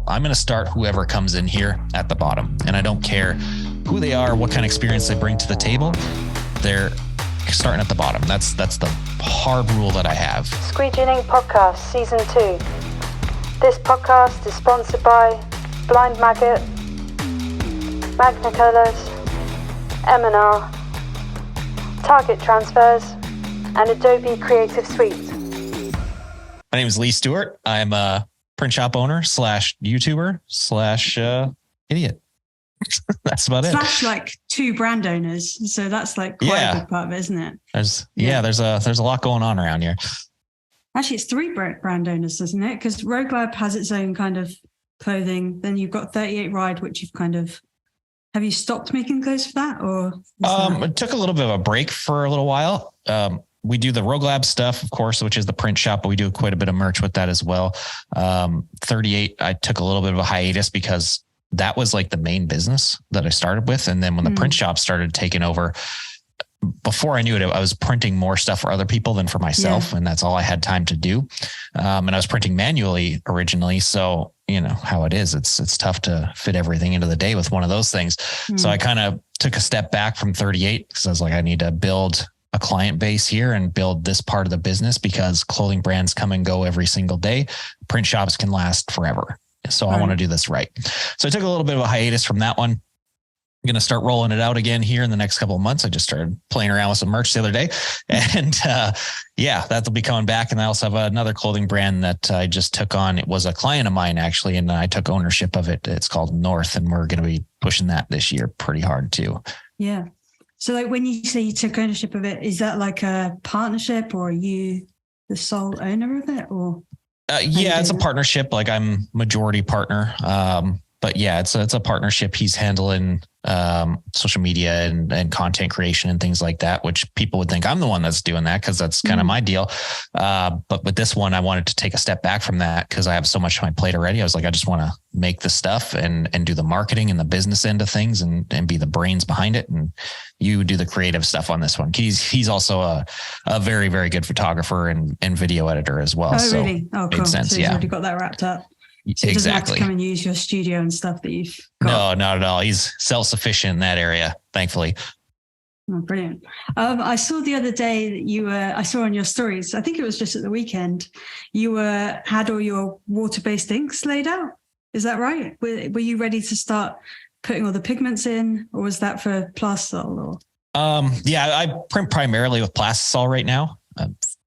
I'm going to start whoever comes in here at the bottom. And I don't care who they are, what kind of experience they bring to the table. They're starting at the bottom. That's the hard rule that I have. Squeegee Ink Podcast, Season 2. This podcast is sponsored by Blind Maggot, Magna Colours, M&R, Target Transfers, and Adobe Creative Suite. My name is Lee Stuart. I'm a print shop owner / YouTuber / idiot. That's about it. Slash like 2 brand owners. So that's like quite a big part of it, isn't it? There's a lot going on around here. Actually, it's 3 brand owners, isn't it? Because Rogue Lab has its own kind of clothing. Then you've got 38 Ride, which you've kind of... Have you stopped making clothes for that? Or it took a little bit of a break for a little while. We do the Rogue Lab stuff, of course, which is the print shop, but we do quite a bit of merch with that as well. 38, I took a little bit of a hiatus because that was like the main business that I started with. And then when the print shop started taking over, before I knew it, I was printing more stuff for other people than for myself. Yeah. And that's all I had time to do. And I was printing manually originally. So, you know how it is. It's tough to fit everything into the day with one of those things. So I kind of took a step back from 38 because I was like, I need to build a client base here and build this part of the business because clothing brands come and go every single day. Print shops can last forever. So I want to do this right. So I took a little bit of a hiatus from that one. I'm going to start rolling it out again here in the next couple of months. I just started playing around with some merch the other day and that'll be coming back. And I also have another clothing brand that I just took on. It was a client of mine actually, and I took ownership of it. It's called North, and we're going to be pushing that this year pretty hard too. Yeah. So like when you say you took ownership of it, is that like a partnership or are you the sole owner of it or? It's a partnership. Like I'm majority partner. But yeah, it's a partnership. He's handling social media and content creation and things like that, which people would think I'm the one that's doing that because that's kind of my deal. But with this one, I wanted to take a step back from that because I have so much on my plate already. I was like, I just want to make the stuff and do the marketing and the business end of things and be the brains behind it. And you do the creative stuff on this one. He's also a very, very good photographer and video editor as well. Oh, really? Oh, cool. Sense, so he's already got that wrapped up. So he doesn't have to come and use your studio and stuff that you've got. No, not at all. He's self-sufficient in that area, thankfully. Oh, brilliant. I saw the other day that I saw on your stories, I think it was just at the weekend, you had all your water-based inks laid out. Is that right? Were you ready to start putting all the pigments in, or was that for Plastisol? I print primarily with Plastisol right now.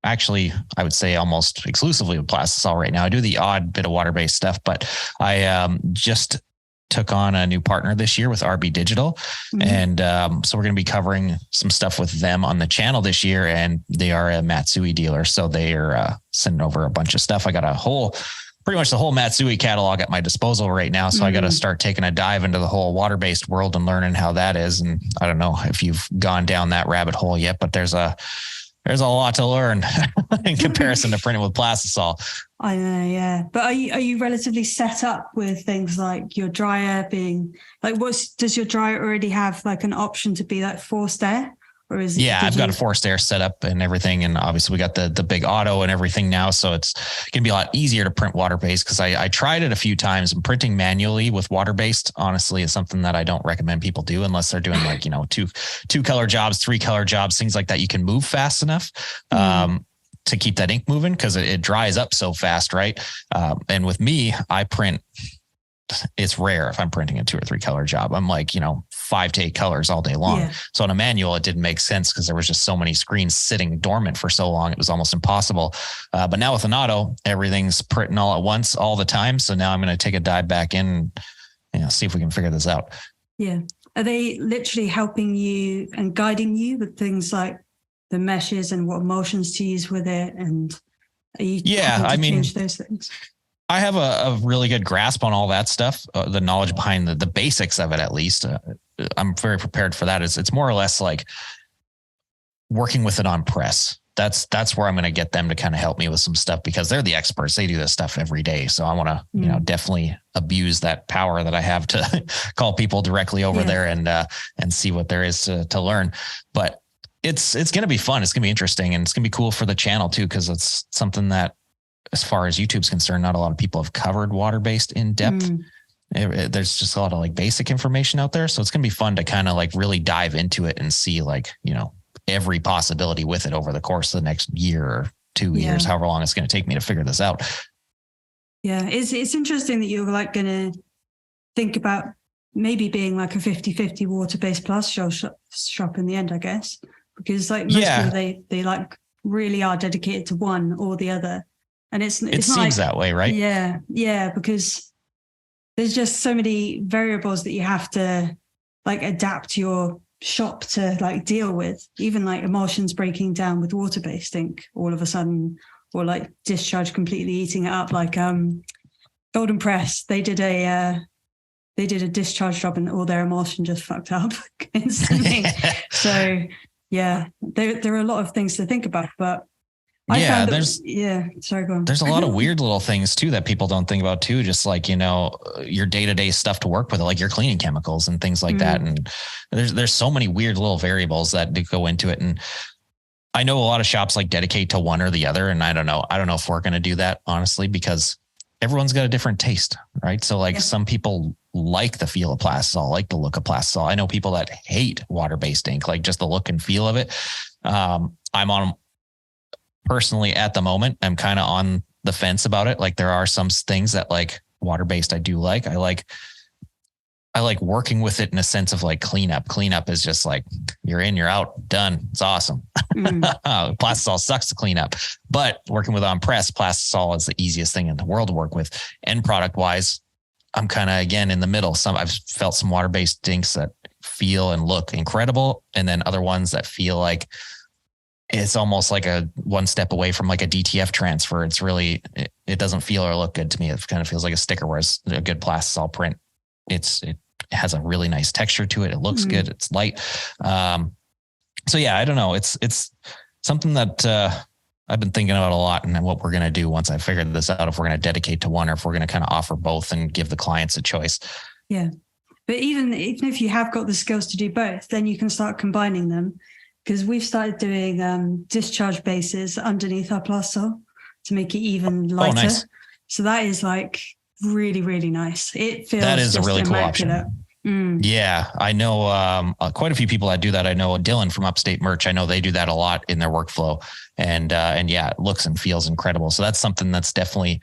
Actually, I would say almost exclusively with Plastisol right now. I do the odd bit of water-based stuff, but I just took on a new partner this year with RB Digital. And so we're going to be covering some stuff with them on the channel this year. And they are a Matsui dealer. So they are sending over a bunch of stuff. I got pretty much the whole Matsui catalog at my disposal right now. So I got to start taking a dive into the whole water-based world and learning how that is. And I don't know if you've gone down that rabbit hole yet, but there's a lot to learn in comparison to printing with Plastisol. I know, yeah. But are you relatively set up with things like your dryer being like, does your dryer already have like an option to be like forced air? Or is it? Yeah, I've got a forced air setup and everything. And obviously we got the big auto and everything now. So it's going to be a lot easier to print water-based because I tried it a few times, and printing manually with water-based, honestly, is something that I don't recommend people do unless they're doing like, two color jobs, 3 color jobs, things like that. You can move fast enough to keep that ink moving because it dries up so fast, right? And with me, I print... It's rare if I'm printing a 2 or 3 color job. I'm like, 5 to 8 colors all day long. Yeah. So on a manual, it didn't make sense because there was just so many screens sitting dormant for so long. It was almost impossible. But now with an auto, everything's printing all at once, all the time. So now I'm going to take a dive back in and see if we can figure this out. Yeah. Are they literally helping you and guiding you with things like the meshes and what emulsions to use with it? And are you change those things? I have a really good grasp on all that stuff, the knowledge behind the basics of it, at least. I'm very prepared for that. It's more or less like working with it on press. That's where I'm going to get them to kind of help me with some stuff because they're the experts. They do this stuff every day. So I want to, definitely abuse that power that I have to call people directly over there and see what there is to learn. But it's going to be fun. It's going to be interesting, and it's going to be cool for the channel too, because it's something that as far as YouTube's concerned, not a lot of people have covered water-based in depth. There's just a lot of like basic information out there. So it's going to be fun to kind of like really dive into it and see like, you know, every possibility with it over the course of the next year or 2 years, however long it's going to take me to figure this out. Yeah. It's interesting that you're like going to think about maybe being like a 50-50 water-based plus shop in the end, I guess, because like most people, they like really are dedicated to one or the other. And it seems like, that way, right? Yeah. Yeah. Because there's just so many variables that you have to like adapt your shop to like deal with, even like emulsions breaking down with water-based ink all of a sudden, or like discharge completely eating it up. Like Golden Press, they did a discharge job and all their emulsion just fucked up instantly. So yeah, there are a lot of things to think about, but sorry, go on. There's a lot of weird little things too that people don't think about too. Just like, you know, your day-to-day stuff to work with, like your cleaning chemicals and things like that. And there's so many weird little variables that go into it. And I know a lot of shops like dedicate to one or the other. And I don't know if we're going to do that, honestly, because everyone's got a different taste, right? So like some people like the feel of plastisol, like the look of plastisol. I know people that hate water-based ink, like just the look and feel of it. I'm on personally at the moment, I'm kind of on the fence about it. Like there are some things that like water-based I do like. I like working with it in a sense of like cleanup. Cleanup is just like you're in, you're out, done. It's awesome. Plastisol sucks to clean up, but working with on press, plastisol is the easiest thing in the world to work with. End product wise, I'm kind of again in the middle. I've felt some water-based inks that feel and look incredible, and then other ones that feel like it's almost like a one step away from like a DTF transfer. It's really, it doesn't feel or look good to me. It kind of feels like a sticker, whereas a good plastisol print, it has a really nice texture to it. It looks good. It's light. So yeah, I don't know. It's something that I've been thinking about a lot, and what we're going to do once I figured this out, if we're going to dedicate to one or if we're going to kind of offer both and give the clients a choice. Yeah. But even if you have got the skills to do both, then you can start combining them. Because we've started doing discharge bases underneath our plastisol to make it even lighter. Oh, nice. So that is like really, really nice. It feels that is just a really immaculate. Cool option. Yeah, I know quite a few people that do that. I know Dylan from Upstate Merch. I know they do that a lot in their workflow, and yeah, it looks and feels incredible. So that's something that's definitely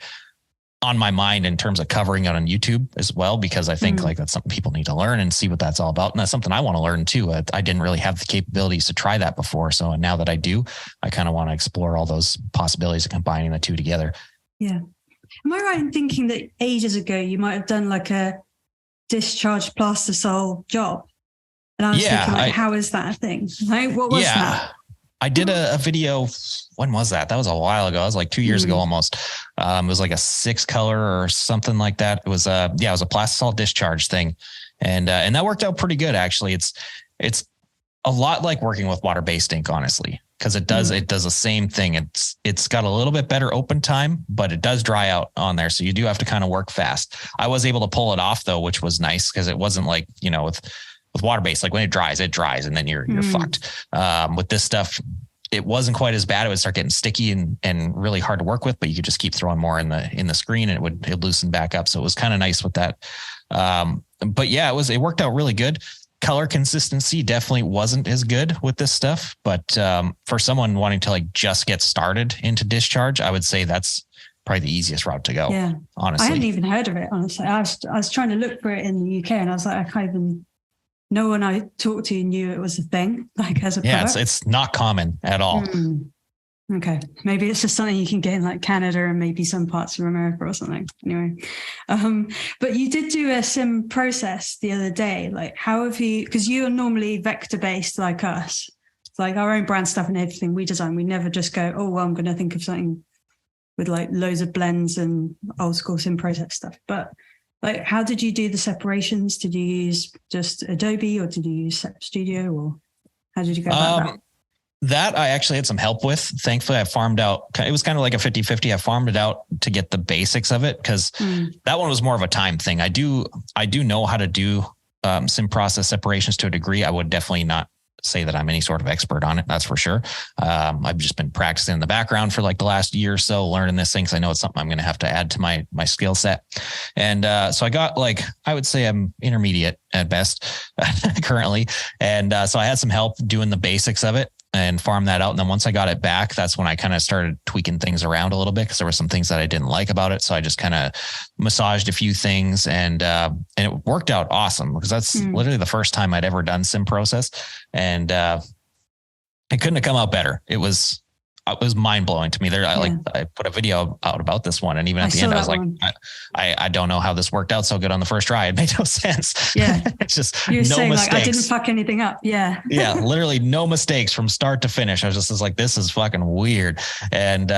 on my mind in terms of covering it on YouTube as well, because I think like that's something people need to learn and see what that's all about. And that's something I want to learn too. I didn't really have the capabilities to try that before. So now that I do, I kind of want to explore all those possibilities of combining the two together. Yeah. Am I right in thinking that ages ago you might have done like a discharge plastisol job? And I was thinking like, how is that a thing? Like, what was that? I did a video. When was that? That was a while ago. It was like 2 years ago almost. It was like a 6-color or something like that. It was it was a plastisol discharge thing. And that worked out pretty good, actually. It's a lot like working with water-based ink, honestly, because it does the same thing. It's got a little bit better open time, but it does dry out on there. So you do have to kind of work fast. I was able to pull it off though, which was nice, because it wasn't like, you know, with water-based, like when it dries, and then you're fucked. With this stuff, it wasn't quite as bad. It would start getting sticky and really hard to work with, but you could just keep throwing more in the screen and it would loosen back up. So it was kind of nice with that. But yeah, it worked out really good. Color consistency definitely wasn't as good with this stuff, but for someone wanting to like just get started into discharge, I would say that's probably the easiest route to go. Yeah, honestly, I hadn't even heard of it. Honestly, I was trying to look for it in the UK, and I was like, I can't even. No one I talked to knew it was a thing, like as a product. It's not common at all. Okay, maybe it's just something you can get in like Canada and maybe some parts of America or something. Anyway, but you did do a sim process the other day. Like, how have you? Because you are normally vector based like us. It's like our own brand stuff and everything we design. We never just go, oh well, I'm going to think of something with like loads of blends and old school sim process stuff, but. Like, how did you do the separations? Did you use just Adobe or did you use Sep Studio, or how did you go about that? That I actually had some help with. Thankfully, I farmed out. It was kind of like a 50-50. I farmed it out to get the basics of it, because that one was more of a time thing. I do know how to do sim process separations to a degree. I would definitely not say that I'm any sort of expert on it. That's for sure. I've just been practicing in the background for like the last year or so, learning this thing. Cause I know it's something I'm going to have to add to my skill set. And, so I got like, I would say I'm intermediate at best currently. And, so I had some help doing the basics of it and farm that out. And then once I got it back, that's when I kind of started tweaking things around a little bit, because there were some things that I didn't like about it. So I just kind of massaged a few things, and it worked out awesome, because that's literally the first time I'd ever done sim process. And it couldn't have come out better. It was mind blowing to me. I put a video out about this one, and even at the end, I was like, I don't know how this worked out so good on the first try. It made no sense. Yeah, it's just you're no saying mistakes. like I didn't fuck anything up. Yeah, yeah, literally no mistakes from start to finish. I was just like, this is fucking weird, and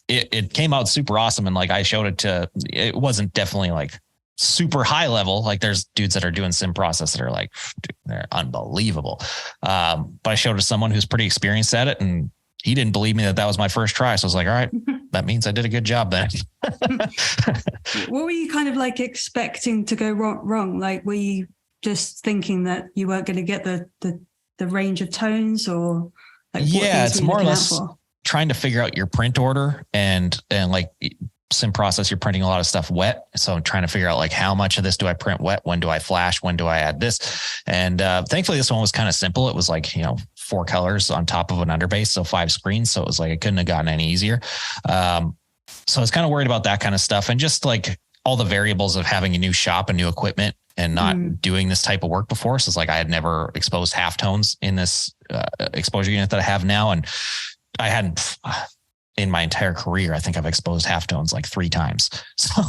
it came out super awesome. And like I showed it to, it wasn't definitely like super high level. Like there's dudes that are doing sim process that are like, dude, they're unbelievable. But I showed it to someone who's pretty experienced at it, and he didn't believe me that was my first try. So I was like, all right, that means I did a good job then. What were you kind of like expecting to go wrong? Like, were you just thinking that you weren't going to get the range of tones, or like, yeah, it's more or less trying to figure out your print order, and like sim process, you're printing a lot of stuff wet. So I'm trying to figure out like, how much of this do I print wet? When do I flash? When do I add this? And thankfully this one was kind of simple. It was like, 4 colors on top of an underbase, so 5 screens. So it was like, it couldn't have gotten any easier. So I was kind of worried about that kind of stuff, and just like all the variables of having a new shop and new equipment and not doing this type of work before. So it's like, I had never exposed halftones in this exposure unit that I have now. And I hadn't, in my entire career, I think I've exposed halftones like 3 times. So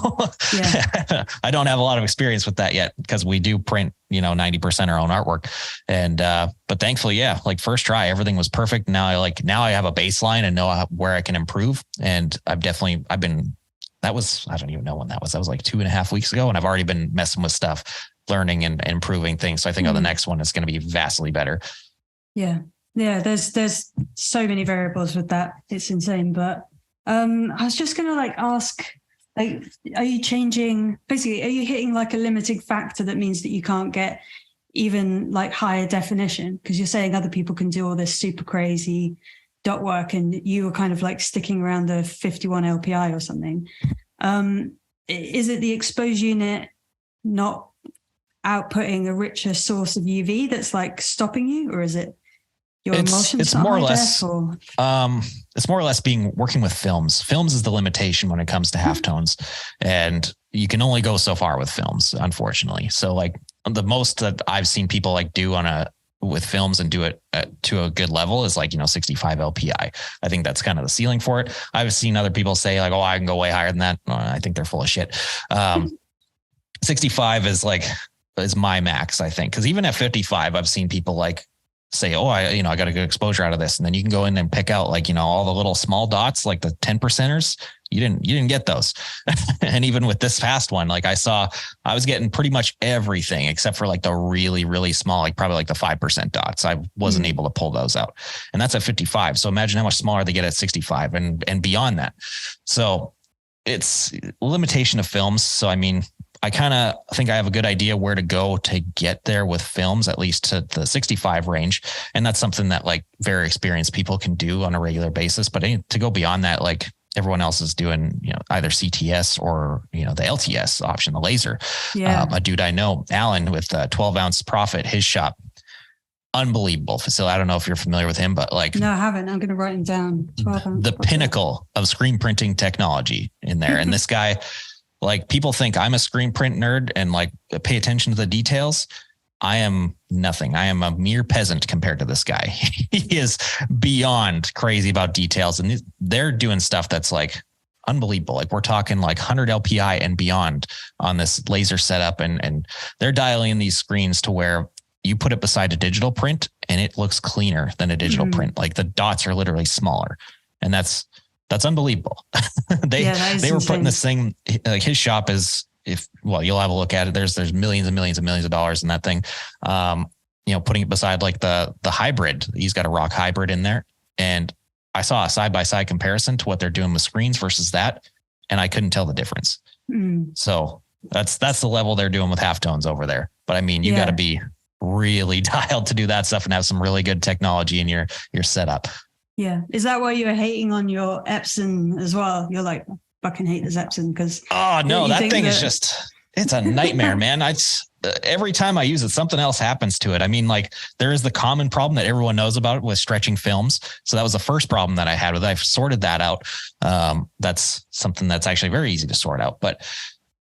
yeah. I don't have a lot of experience with that yet, because we do print, 90% our own artwork. And, but thankfully, yeah, like first try, everything was perfect. Now I have a baseline and know where I can improve. And I don't even know when that was. That was like 2.5 weeks ago. And I've already been messing with stuff, learning and improving things. So I think on the next one, it's going to be vastly better. Yeah. Yeah, there's so many variables with that. It's insane. But I was just going to like ask, like, are you hitting like a limiting factor that means that you can't get even like higher definition? Because you're saying other people can do all this super crazy dot work, and you were kind of like sticking around the 51 LPI or something. Is it the expose unit not outputting a richer source of UV that's like stopping you, or is it your emulsion? It's more or less, it's more or less working with films. Films is the limitation when it comes to halftones, and you can only go so far with films, unfortunately. So like the most that I've seen people like do with films and do it to a good level is like, 65 LPI. I think that's kind of the ceiling for it. I've seen other people say like, oh, I can go way higher than that. I think they're full of shit. 65 is my max, I think. Cause even at 55, I've seen people like say, oh, I got a good exposure out of this. And then you can go in and pick out like, all the little small dots, like the 10%ers. You didn't get those. And even with this fast one, like I was getting pretty much everything except for like the really, really small, like probably like the 5% dots. I wasn't able to pull those out, and that's at 55. So imagine how much smaller they get at 65 and beyond that. So it's limitation of films. So, I mean, I kind of think I have a good idea where to go to get there with films, at least to the 65 range. And that's something that like very experienced people can do on a regular basis. But to go beyond that, like everyone else is doing, either CTS or, the LTS option, the laser. Yeah. A dude I know, Alan, with 12 ounce Profit, his shop, unbelievable facility. I don't know if you're familiar with him, but like, no, I haven't. I'm going to write him down. The pinnacle of screen printing technology in there. And this guy, like, people think I'm a screen print nerd and like pay attention to the details. I am nothing. I am a mere peasant compared to this guy. He is beyond crazy about details, and they're doing stuff that's like unbelievable. Like we're talking like 100 LPI and beyond on this laser setup, and they're dialing in these screens to where you put it beside a digital print and it looks cleaner than a digital print. Like the dots are literally smaller, and that's unbelievable. They were putting this thing, like his shop is, you'll have a look at it. There's millions and millions and millions of dollars in that thing. Putting it beside like the hybrid, he's got a rock hybrid in there. And I saw a side-by-side comparison to what they're doing with screens versus that, and I couldn't tell the difference. So that's the level they're doing with halftones over there. But I mean, you got to be really dialed to do that stuff and have some really good technology in your setup. Yeah. Is that why you were hating on your Epson as well? You're like, I fucking hate this Epson because. Oh no, that thing is just, it's a nightmare, man. Every time I use it, something else happens to it. I mean, like there is the common problem that everyone knows about with stretching films. So that was the first problem that I had with it. I've sorted that out. That's something that's actually very easy to sort out. But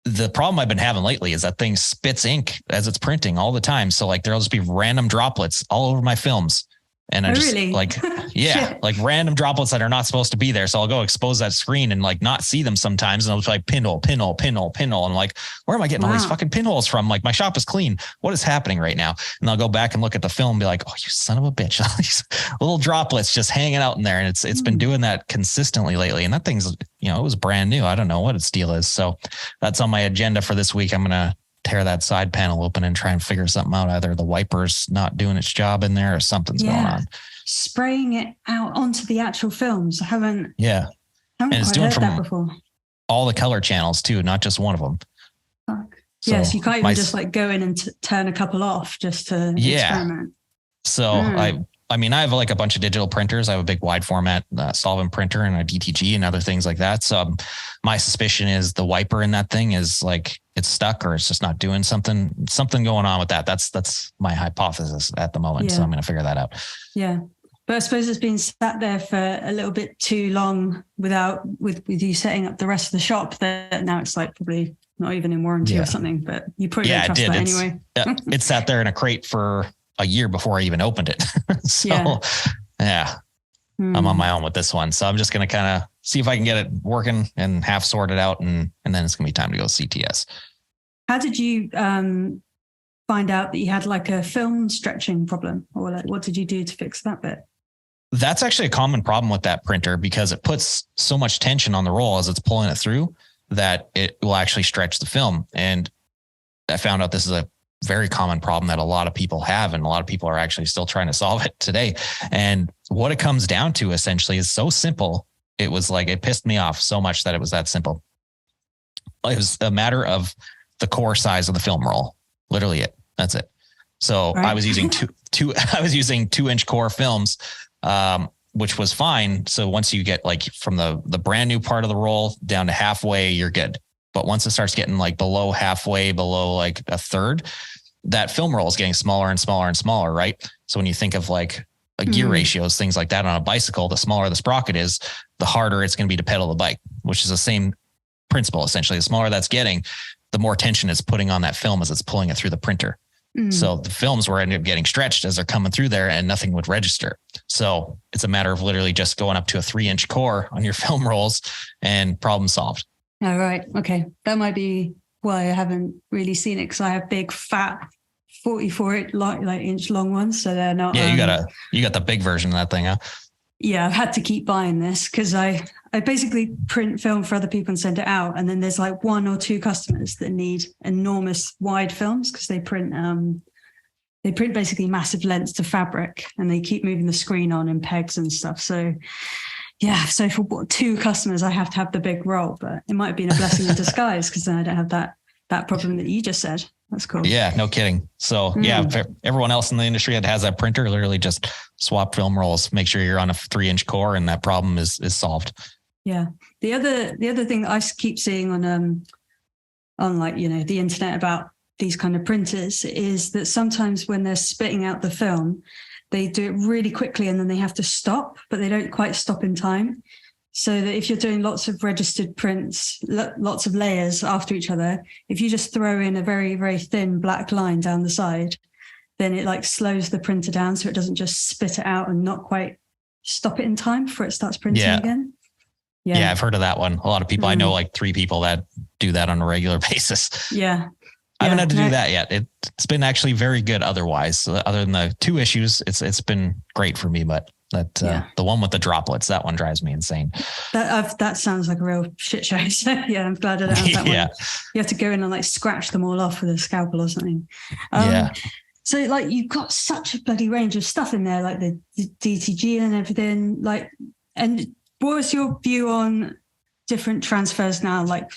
the problem I've been having lately is that thing spits ink as it's printing all the time. So like there'll just be random droplets all over my films. And I just really? like, yeah, like random droplets that are not supposed to be there. So I'll go expose that screen and like not see them sometimes. And I'll be like pinhole. And I'm like, where am I getting all these fucking pinholes from? Like my shop is clean. What is happening right now? And I'll go back and look at the film and be like, oh, you son of a bitch. All these little droplets just hanging out in there. And it's been doing that consistently lately. And that thing's, it was brand new. I don't know what its deal is. So that's on my agenda for this week. I'm going to tear that side panel open and try and figure something out. Either the wiper's not doing its job in there or something's going on. Spraying it out onto the actual films. I haven't and it's doing heard that before. All the color channels too, not just one of them. Fuck. So you can't even just like go in and turn a couple off just to experiment. So I mean, I have like a bunch of digital printers. I have a big wide format solvent printer and a DTG and other things like that. So my suspicion is the wiper in that thing is like it's stuck or it's just not doing something going on with that. That's my hypothesis at the moment. So I'm going to figure that out. Yeah. But I suppose it's been sat there for a little bit too long with you setting up the rest of the shop that now it's like probably not even in warranty or something, but you probably don't trust that anyway. It sat there in a crate for a year before I even opened it. So I'm on my own with this one. So I'm just going to kind of see if I can get it working and half sorted out. And then it's going to be time to go CTS. How did you find out that you had like a film stretching problem, or like what did you do to fix that bit? That's actually a common problem with that printer because it puts so much tension on the roll as it's pulling it through that it will actually stretch the film. And I found out this is a very common problem that a lot of people have, and a lot of people are actually still trying to solve it today. And what it comes down to essentially is so simple. It was like, it pissed me off so much that it was that simple. It was a matter of the core size of the film roll. Literally it. That's it. So I was using I was using 2-inch core films, which was fine. So once you get like from the brand new part of the roll down to halfway, you're good. But once it starts getting like below halfway, below like a third, that film roll is getting smaller and smaller and smaller, right? So when you think of like a gear ratios, things like that on a bicycle, the smaller the sprocket is, the harder it's going to be to pedal the bike, which is the same principle essentially. The smaller that's getting, the more tension it's putting on that film as it's pulling it through the printer. So the films were ended up getting stretched as they're coming through there and nothing would register. So it's a matter of literally just going up to a 3-inch core on your film rolls and problem solved. Oh, right. Okay. That might be why I haven't really seen it, because I have big fat 44 inch long ones. So they're not. Yeah, you got the big version of that thing, huh? Yeah, I've had to keep buying this because I basically print film for other people and send it out. And then there's like 1 or 2 customers that need enormous wide films because they print basically massive lengths to fabric and they keep moving the screen on in pegs and stuff. So yeah, so for 2 customers, I have to have the big roll, but it might have been a blessing in disguise because then I don't have that problem that you just said. That's cool. Yeah, no kidding. So for everyone else in the industry that has that printer, literally just swap film rolls, make sure you're on a 3-inch core and that problem is solved. Yeah. The other thing that I keep seeing on like, the internet about these kind of printers is that sometimes when they're spitting out the film, they do it really quickly and then they have to stop, but they don't quite stop in time. So that if you're doing lots of registered prints, lots of layers after each other, if you just throw in a very, very thin black line down the side, then it like slows the printer down so it doesn't just spit it out and not quite stop it in time before it starts printing again. Yeah, I've heard of that one. A lot of people, I know like 3 people that do that on a regular basis. Yeah. I haven't had to do that yet. It's been actually very good otherwise. So other than the 2 issues, it's been great for me, but the one with the droplets, that one drives me insane. That sounds like a real shit show. So yeah, I'm glad I don't have that one. You have to go in and like scratch them all off with a scalpel or something. So like you've got such a bloody range of stuff in there, like the DTG and everything. Like, and what was your view on different transfers now? Like,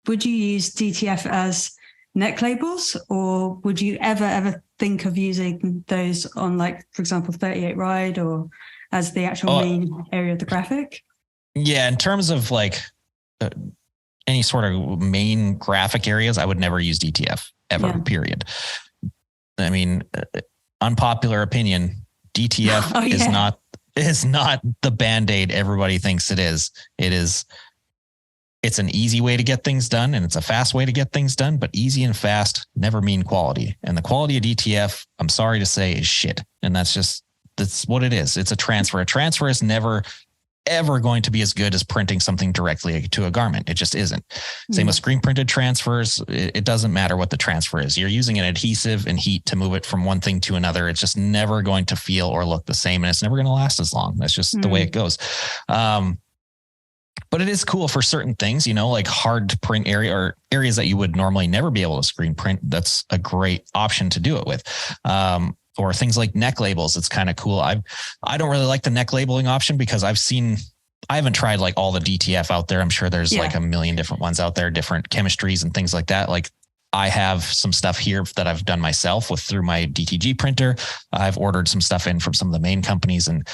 would you use DTF as neck labels, or would you ever think of using those on, like, for example, 38 Ride or as the actual main area of the graphic? Yeah, in terms of like any sort of main graphic areas, I would never use DTF ever, period. I mean, unpopular opinion, DTF is not the Band-Aid everybody thinks it is. It's an easy way to get things done, and it's a fast way to get things done, but easy and fast never mean quality. And the quality of DTF, I'm sorry to say, is shit. And that's what it is. It's a transfer. A transfer is never, ever going to be as good as printing something directly to a garment. It just isn't. Same with screen printed transfers. It doesn't matter what the transfer is. You're using an adhesive and heat to move it from one thing to another. It's just never going to feel or look the same, and it's never going to last as long. That's just the way it goes. But it is cool for certain things, like hard to print area or areas that you would normally never be able to screen print. That's a great option to do it with. Or things like neck labels. It's kind of cool. I don't really like the neck labeling option because I haven't tried like all the DTF out there. I'm sure there's like a million different ones out there, different chemistries and things like that. Like I have some stuff here that I've done myself through my DTG printer. I've ordered some stuff in from some of the main companies. And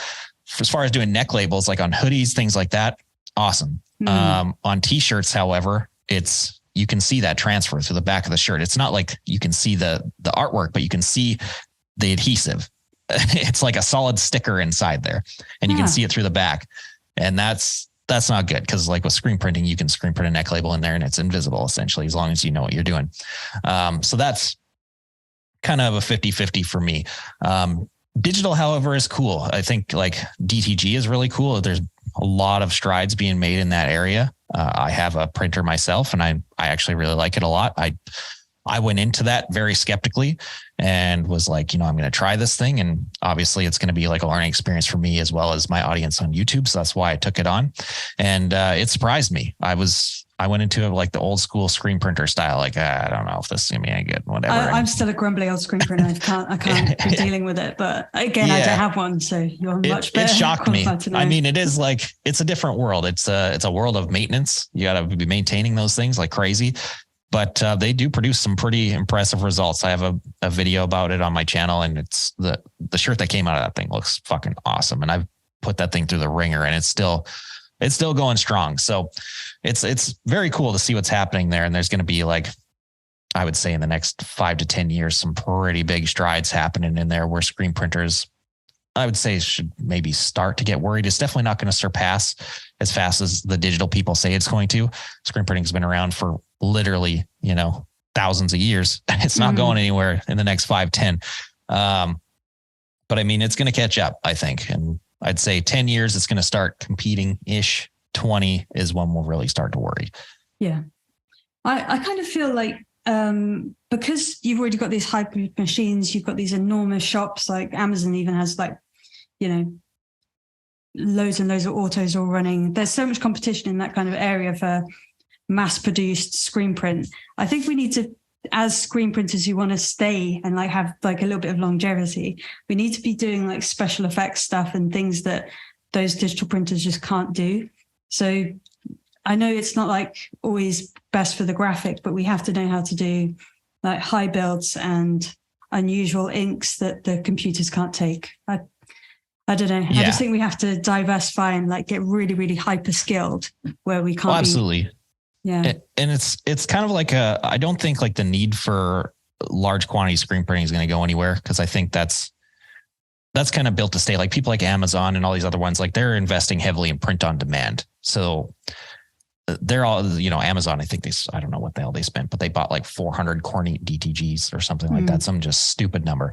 as far as doing neck labels, like on hoodies, things like that, awesome. On t-shirts, however, you can see that transfer through the back of the shirt. It's not like you can see the artwork, but you can see the adhesive. It's like a solid sticker inside there, and you can see it through the back. And that's not good, because like with screen printing, you can screen print a neck label in there and it's invisible essentially, as long as you know what you're doing. So that's kind of a 50-50 for me. Digital, however, is cool. I think like DTG is really cool. There's a lot of strides being made in that area. I have a printer myself, and I actually really like it a lot. I went into that very skeptically and was like, I'm going to try this thing. And obviously it's going to be like a learning experience for me as well as my audience on YouTube. So that's why I took it on. And it surprised me. I went into it like the old school screen printer style. Like, I don't know if this is going to be any good, whatever. I'm still a grumbly old screen printer. I can't be dealing with it. But again, I don't have one. So you're much better. It shocked me. I mean, it is like, it's a different world. It's a world of maintenance. You got to be maintaining those things like crazy. But they do produce some pretty impressive results. I have a video about it on my channel, and it's the shirt that came out of that thing looks fucking awesome. And I've put that thing through the ringer, and it's still going strong. So it's very cool to see what's happening there. And there's going to be, like, I would say in the next 5 to 10 years, some pretty big strides happening in there where screen printers, I would say, should maybe start to get worried. It's definitely not going to surpass as fast as the digital people say it's going to. Screen printing has been around for literally, thousands of years. It's not going anywhere in the next 5, 10. But I mean, it's going to catch up, I think. And I'd say 10 years, it's going to start competing ish. 20 is when we'll really start to worry. Yeah. I kind of feel like, because you've already got these hyper machines, you've got these enormous shops, like Amazon even has like, loads and loads of autos all running. There's so much competition in that kind of area for mass-produced screen print. I think we need to, as screen printers who want to stay and like have like a little bit of longevity, we need to be doing like special effects stuff and things that those digital printers just can't do. So I know it's not like always best for the graphic, but we have to know how to do like high builds and unusual inks that the computers can't take. I don't know. Yeah. I just think we have to diversify and like get really, really hyper skilled where we can't. Absolutely. Yeah. And it's kind of like I don't think like the need for large quantity screen printing is going to go anywhere, because I think that's kind of built to stay. Like people like Amazon and all these other ones, like they're investing heavily in print on demand. So they're all, Amazon, I think I don't know what the hell they spent, but they bought like 400 Cornate DTGs or something like that. Some just stupid number.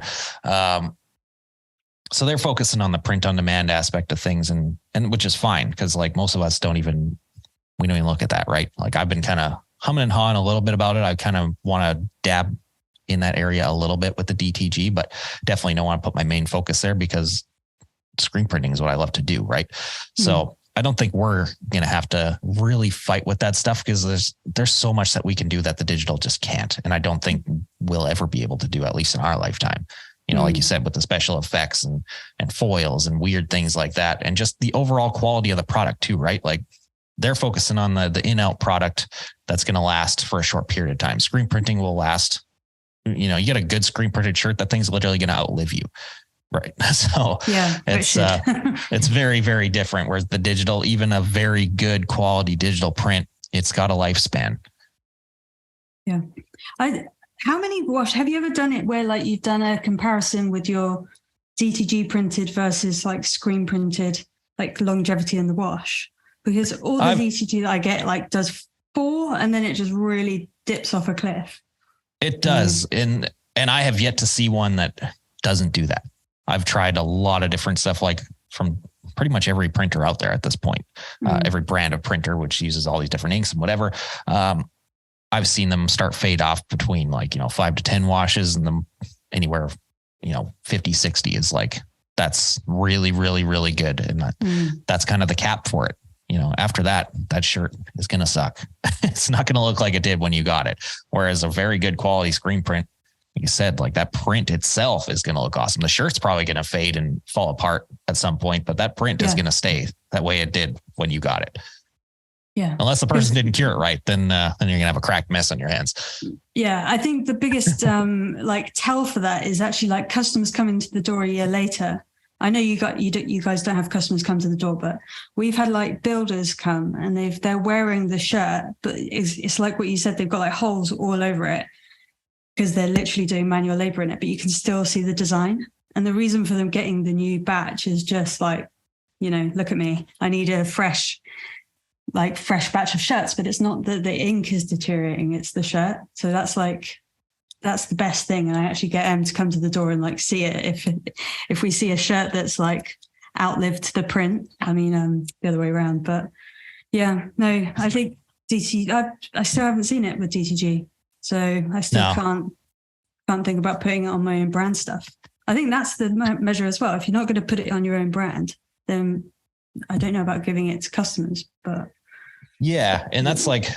So they're focusing on the print on demand aspect of things, and which is fine, because like most of us we don't even look at that, right? Like I've been kind of humming and hawing a little bit about it. I kind of want to dab in that area a little bit with the DTG, but definitely don't want to put my main focus there, because screen printing is what I love to do, right? So I don't think we're going to have to really fight with that stuff, because there's so much that we can do that the digital just can't. And I don't think we'll ever be able to do, at least in our lifetime. Like you said, with the special effects and foils and weird things like that, and just the overall quality of the product too, right? Like they're focusing on the in-out product that's going to last for a short period of time. Screen printing will last, you get a good screen printed shirt, that thing's literally going to outlive you. Right. So yeah, it's very, very different. Whereas the digital, even a very good quality digital print, it's got a lifespan. Yeah. How many wash have you ever done it where like you've done a comparison with your DTG printed versus like screen printed, like longevity in the wash? Because all the DTG that I get like does 4 and then it just really dips off a cliff. It does. And I have yet to see one that doesn't do that. I've tried a lot of different stuff, like from pretty much every printer out there at this point, every brand of printer, which uses all these different inks and whatever. I've seen them start fade off between 5 to 10 washes, and them anywhere, 50, 60 is like, that's really, really, really good. And that's kind of the cap for it. After that shirt is going to suck. It's not going to look like it did when you got it. Whereas a very good quality screen print, like you said, like that print itself is going to look awesome. The shirt's probably going to fade and fall apart at some point, but that print is going to stay that way it did when you got it. Yeah. Unless the person didn't cure it right, then you're going to have a cracked mess on your hands. Yeah. I think the biggest tell for that is actually like customers coming to the door a year later. I know you guys don't have customers come to the door, but we've had like builders come and they're wearing the shirt, but it's like what you said, they've got like holes all over it because they're literally doing manual labor in it, but you can still see the design. And the reason for them getting the new batch is just like, look at me, I need a fresh batch of shirts, but it's not that the ink is deteriorating, it's the shirt. So that's the best thing. And I actually get them to come to the door and like see it. If we see a shirt that's like outlived the print, the other way around. But yeah, no, I think I still haven't seen it with DTG. So I still can't think about putting it on my own brand stuff. I think that's the measure as well. If you're not going to put it on your own brand, then I don't know about giving it to customers, but yeah. And that's like,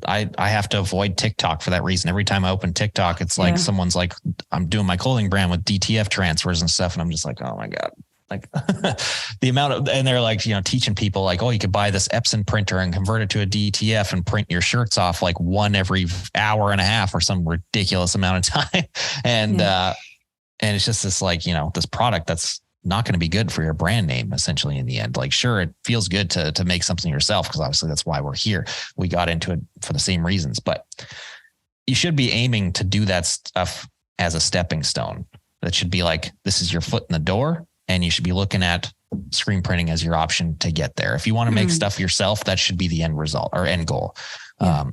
I have to avoid TikTok for that reason. Every time I open TikTok, it's like someone's like, I'm doing my clothing brand with DTF transfers and stuff. And I'm just like, oh my God, like the amount of, and they're like, teaching people like, oh, you could buy this Epson printer and convert it to a DTF and print your shirts off like one every hour and a half or some ridiculous amount of time. And it's just this like, this product that's not going to be good for your brand name essentially in the end. Like, sure, it feels good to make something yourself, because obviously that's why we're here. We got into it for the same reasons, but you should be aiming to do that stuff as a stepping stone. That should be like, this is your foot in the door, and you should be looking at screen printing as your option to get there. If you want to make stuff yourself, that should be the end result or end goal.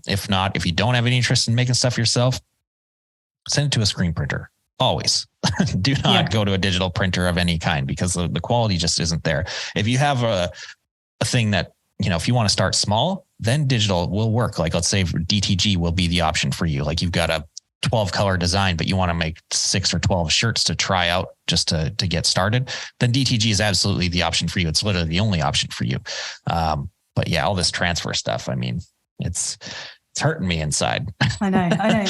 If not, if you don't have any interest in making stuff yourself, send it to a screen printer. Always. Do not go to a digital printer of any kind, because the quality just isn't there. If you have a thing that, if you want to start small, then digital will work. Like, let's say DTG will be the option for you. Like, you've got a 12 color design, but you want to make 6 or 12 shirts to try out just to get started, then DTG is absolutely the option for you. It's literally the only option for you. But yeah, all this transfer stuff, it's hurting me inside. I know.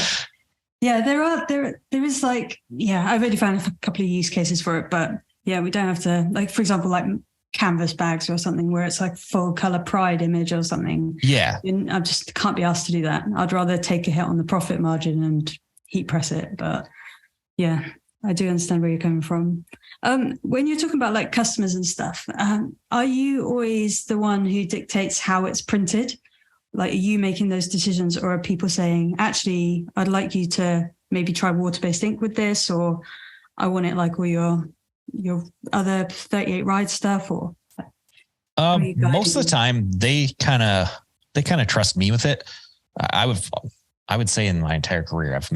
Yeah, there is like, I've already found a couple of use cases for it, but yeah, we don't have to, like, for example, like canvas bags or something where it's like full color pride image or something. Yeah. And I just can't be asked to do that. I'd rather take a hit on the profit margin and heat press it. But yeah, I do understand where you're coming from. When you're talking about like customers and stuff, are you always the one who dictates how it's printed? Like, are you making those decisions, or are people saying, actually, I'd like you to maybe try water-based ink with this, or I want it like all your other 38 ride stuff? Or most of the time they kind of trust me with it. I would say in my entire career, I've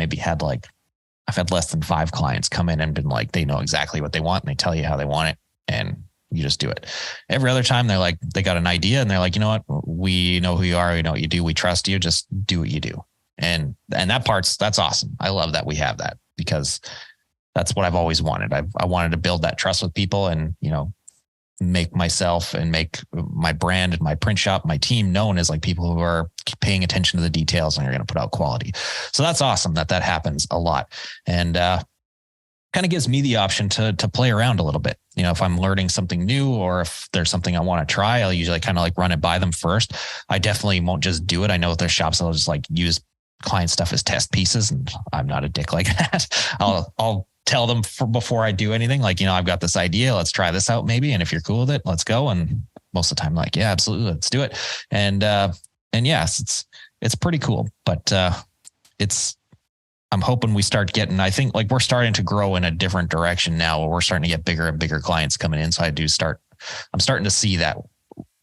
had less than 5 clients come in and been like, they know exactly what they want and they tell you how they want it, and you just do it. Every other time they're like, they got an idea and they're like, you know what? We know who you are. We know what you do. We trust you. Just do what you do. And that's awesome. I love that we have that, because that's what I've always wanted. I wanted to build that trust with people and, make myself and make my brand and my print shop, my team known as like people who are paying attention to the details and are going to put out quality. So that's awesome that happens a lot. And, kind kind of gives me the option to play around a little bit. You know, if I'm learning something new or if there's something I want to try, I'll usually kind of like run it by them first. I definitely won't just do it. I know with their shops, I'll just like use client stuff as test pieces, and I'm not a dick like that. I'll tell them before I do anything, like, you know, I've got this idea, let's try this out maybe. And if you're cool with it, let's go. And most of the time, like, yeah, absolutely, let's do it. And yes, it's pretty cool, but I'm hoping we start getting, I think like we're starting to grow in a different direction now where we're starting to get bigger and bigger clients coming in. So I'm starting to see that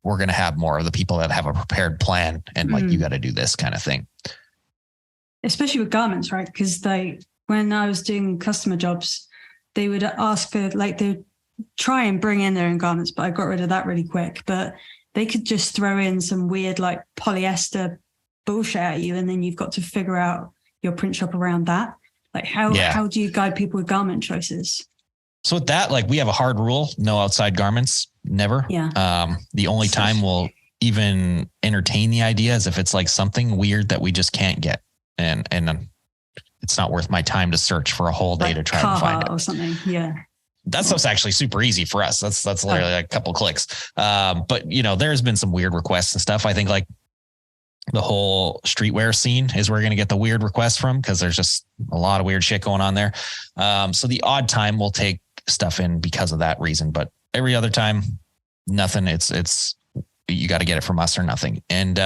we're going to have more of the people that have a prepared plan and like, you got to do this kind of thing. Especially with garments, right? Because when I was doing customer jobs, they would ask for like, they would try and bring in their own garments, but I got rid of that really quick. But they could just throw in some weird like polyester bullshit at you, and then you've got to figure out your print shop around that. Like how do you guide people with garment choices? So with that, like we have a hard rule, no outside garments, never. Yeah. The only time we'll even entertain the idea is if it's like something weird that we just can't get. And it's not worth my time to search for a whole day to try and find it or something. Yeah. That stuff's actually super easy for us. That's literally like a couple of clicks. But you know, there's been some weird requests and stuff. I think like the whole streetwear scene is where we're going to get the weird requests from, because there's just a lot of weird shit going on there. So the odd time we'll take stuff in because of that reason, but every other time, nothing. It's you got to get it from us or nothing. And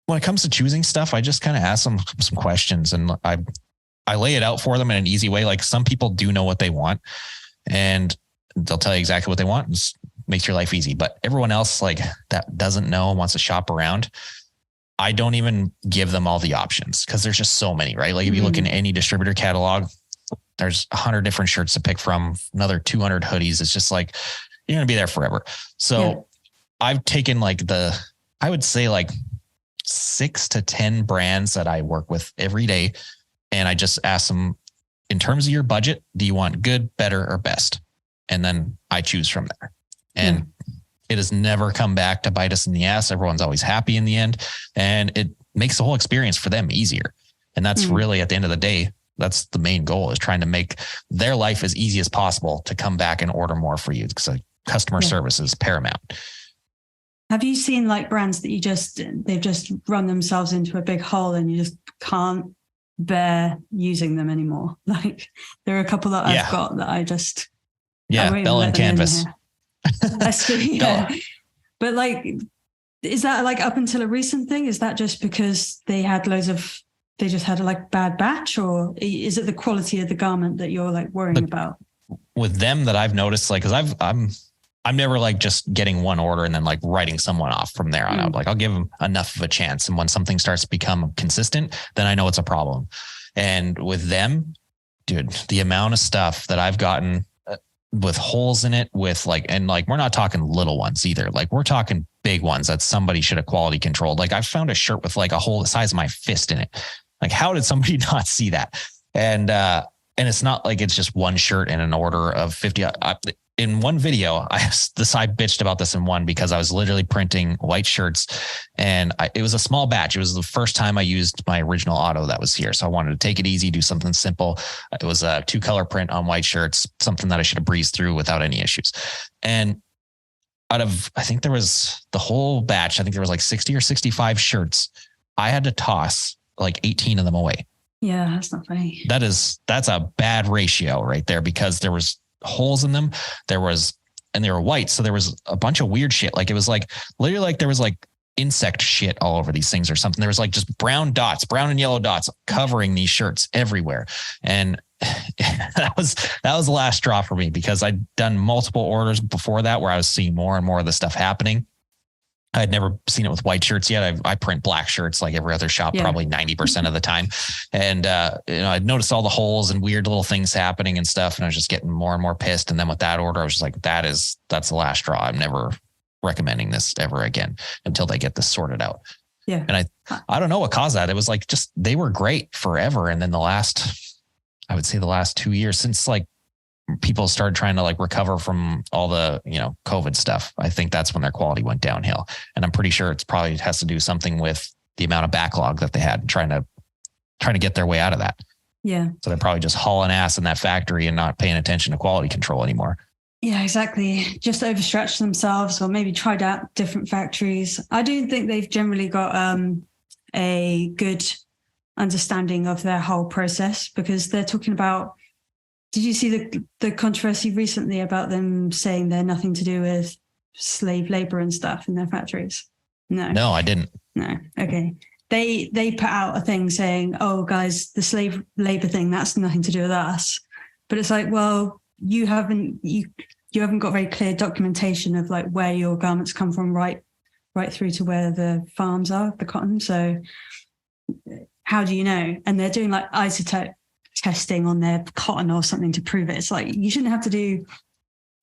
when it comes to choosing stuff, I just kind of ask them some questions, and I lay it out for them in an easy way. Like some people do know what they want, and they'll tell you exactly what they want. It just makes your life easy. But everyone else like that doesn't know and wants to shop around, I don't even give them all the options because there's just so many, right? Like if you look in any distributor catalog, there's 100 different shirts to pick from, another 200 hoodies. It's just like, you're going to be there forever. So I've taken like I would say like 6 to 10 brands that I work with every day. And I just ask them, in terms of your budget, do you want good, better, or best? And then I choose from there. And it has never come back to bite us in the ass. Everyone's always happy in the end. And it makes the whole experience for them easier. And that's really, at the end of the day, that's the main goal, is trying to make their life as easy as possible to come back and order more for you, because customer service is paramount. Have you seen like brands that they've just run themselves into a big hole and you just can't bear using them anymore? Like there are a couple that I've got that I just... Bell and Canvas. But like, is that like up until a recent thing? Is that just because they just had a like bad batch, or is it the quality of the garment that you're like worrying about? With them that I've noticed, like, cause I'm never like just getting one order and then like writing someone off from there on out. Like I'll give them enough of a chance. And when something starts to become consistent, then I know it's a problem. And with them, dude, the amount of stuff that I've gotten with holes in it, with like, and like, we're not talking little ones either. Like we're talking big ones that somebody should have quality controlled. Like I found a shirt with like a hole the size of my fist in it. Like, how did somebody not see that? And it's not like it's just one shirt in an order of 50. In one video, I bitched about this in one, because I was literally printing white shirts, and it was a small batch. It was the first time I used my original auto that was here. So I wanted to take it easy, do something simple. It was a 2-color print on white shirts, something that I should have breezed through without any issues. And out of, I think there was the whole batch, I think there was like 60 or 65 shirts. I had to toss like 18 of them away. Yeah, that's not funny. That's a bad ratio right there, because there was holes in them. And they were white. So there was a bunch of weird shit. Like it was like literally like there was like insect shit all over these things or something. There was like just brown and yellow dots covering these shirts everywhere. And that was the last straw for me, because I'd done multiple orders before that where I was seeing more and more of the stuff happening. I had never seen it with white shirts yet. I print black shirts like every other shop, probably 90% of the time. And, I'd noticed all the holes and weird little things happening and stuff. And I was just getting more and more pissed. And then with that order, I was just like, that's the last straw. I'm never recommending this ever again until they get this sorted out. Yeah. And I don't know what caused that. It was like, just, they were great forever. And then the last 2 years, since like people started trying to like recover from all the, COVID stuff, I think that's when their quality went downhill. And I'm pretty sure it's probably has to do something with the amount of backlog that they had, trying to get their way out of that. Yeah. So they're probably just hauling ass in that factory and not paying attention to quality control anymore. Yeah, exactly. Just overstretched themselves, or maybe tried out different factories. I do think they've generally got a good understanding of their whole process, because they're talking about, did you see the controversy recently about them saying they're nothing to do with slave labor and stuff in their factories? No, I didn't. No. Okay. They put out a thing saying, oh guys, the slave labor thing, that's nothing to do with us. But it's like, well, you haven't got very clear documentation of like where your garments come from, right through to where the farms are, the cotton. So how do you know? And they're doing like isotope testing on their cotton or something to prove it. It's like, you shouldn't have to do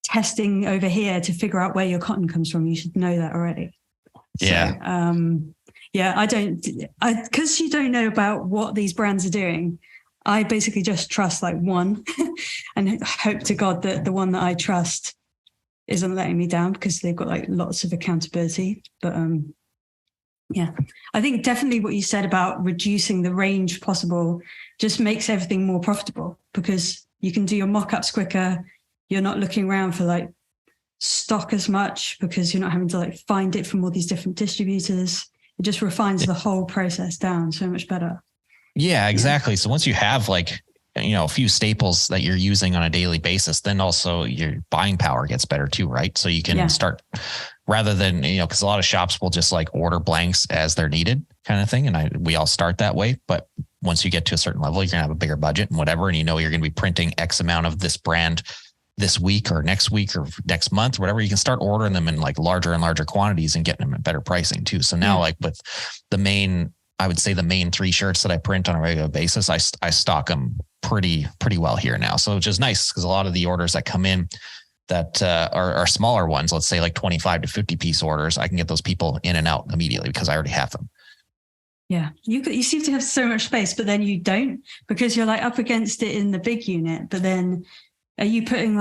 testing over here to figure out where your cotton comes from. You should know that already. Yeah. So, because you don't know about what these brands are doing, I basically just trust like one and hope to God that the one that I trust isn't letting me down, because they've got like lots of accountability. But yeah, I think definitely what you said about reducing the range possible just makes everything more profitable, because you can do your mock-ups quicker. You're not looking around for like stock as much, because you're not having to like find it from all these different distributors. It just refines the whole process down so much better. Yeah, exactly. So once you have like, a few staples that you're using on a daily basis, then also your buying power gets better too, right? So you can start, rather than, because a lot of shops will just like order blanks as they're needed kind of thing. And we all start that way. But once you get to a certain level, you're going to have a bigger budget and whatever. And you're going to be printing X amount of this brand this week or next month or whatever. You can start ordering them in like larger and larger quantities and getting them at better pricing too. So now like with the main 3 shirts that I print on a regular basis, I stock them pretty well here now. So which is nice, because a lot of the orders that come in that are smaller ones, let's say like 25 to 50 piece orders, I can get those people in and out immediately because I already have them. Yeah, you seem to have so much space, but then you don't, because you're like up against it in the big unit. But then are you putting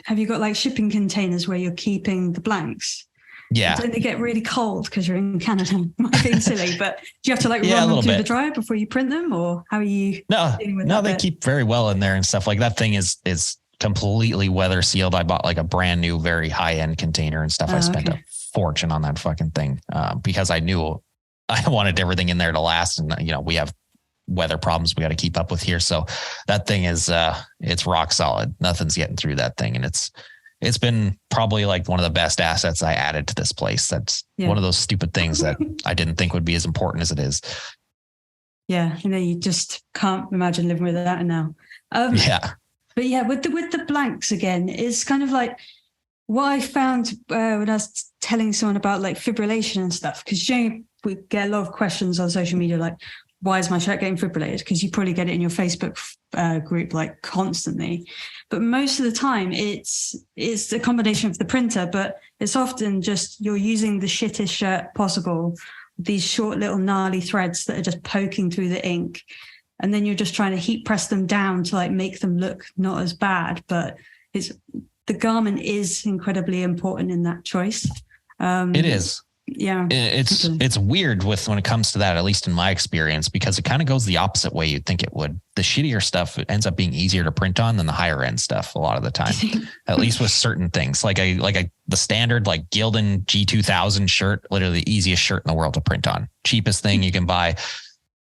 have you got like shipping containers where you're keeping the blanks? Yeah. Don't they get really cold because you're in Canada? Might be silly, but do you have to like run them through the dryer before you print them, or how are you dealing with that? No, they keep very well in there and stuff. Like that thing is completely weather sealed. I bought like a brand new, very high end container and stuff. I spent a fortune on that fucking thing because I knew I wanted everything in there to last. And we have weather problems we got to keep up with here. So that thing is it's rock solid. Nothing's getting through that thing, and it's been probably like one of the best assets I added to this place. That's one of those stupid things that I didn't think would be as important as it is. Yeah. You just can't imagine living with that now. But with the blanks again, it's kind of like what I found when I was telling someone about like fibrillation and stuff, because we get a lot of questions on social media, like, why is my shirt getting fibrillated? Because you probably get it in your Facebook group like constantly. But most of the time it's a combination of the printer, but it's often just you're using the shittest shirt possible, these short little gnarly threads that are just poking through the ink. And then you're just trying to heat press them down to like make them look not as bad. But the garment is incredibly important in that choice. It is. Yeah, it's weird when it comes to that, at least in my experience, because it kind of goes the opposite way you'd think it would. The shittier stuff ends up being easier to print on than the higher end stuff a lot of the time, at least with certain things. The standard like Gildan G2000 shirt, literally the easiest shirt in the world to print on. Cheapest thing you can buy.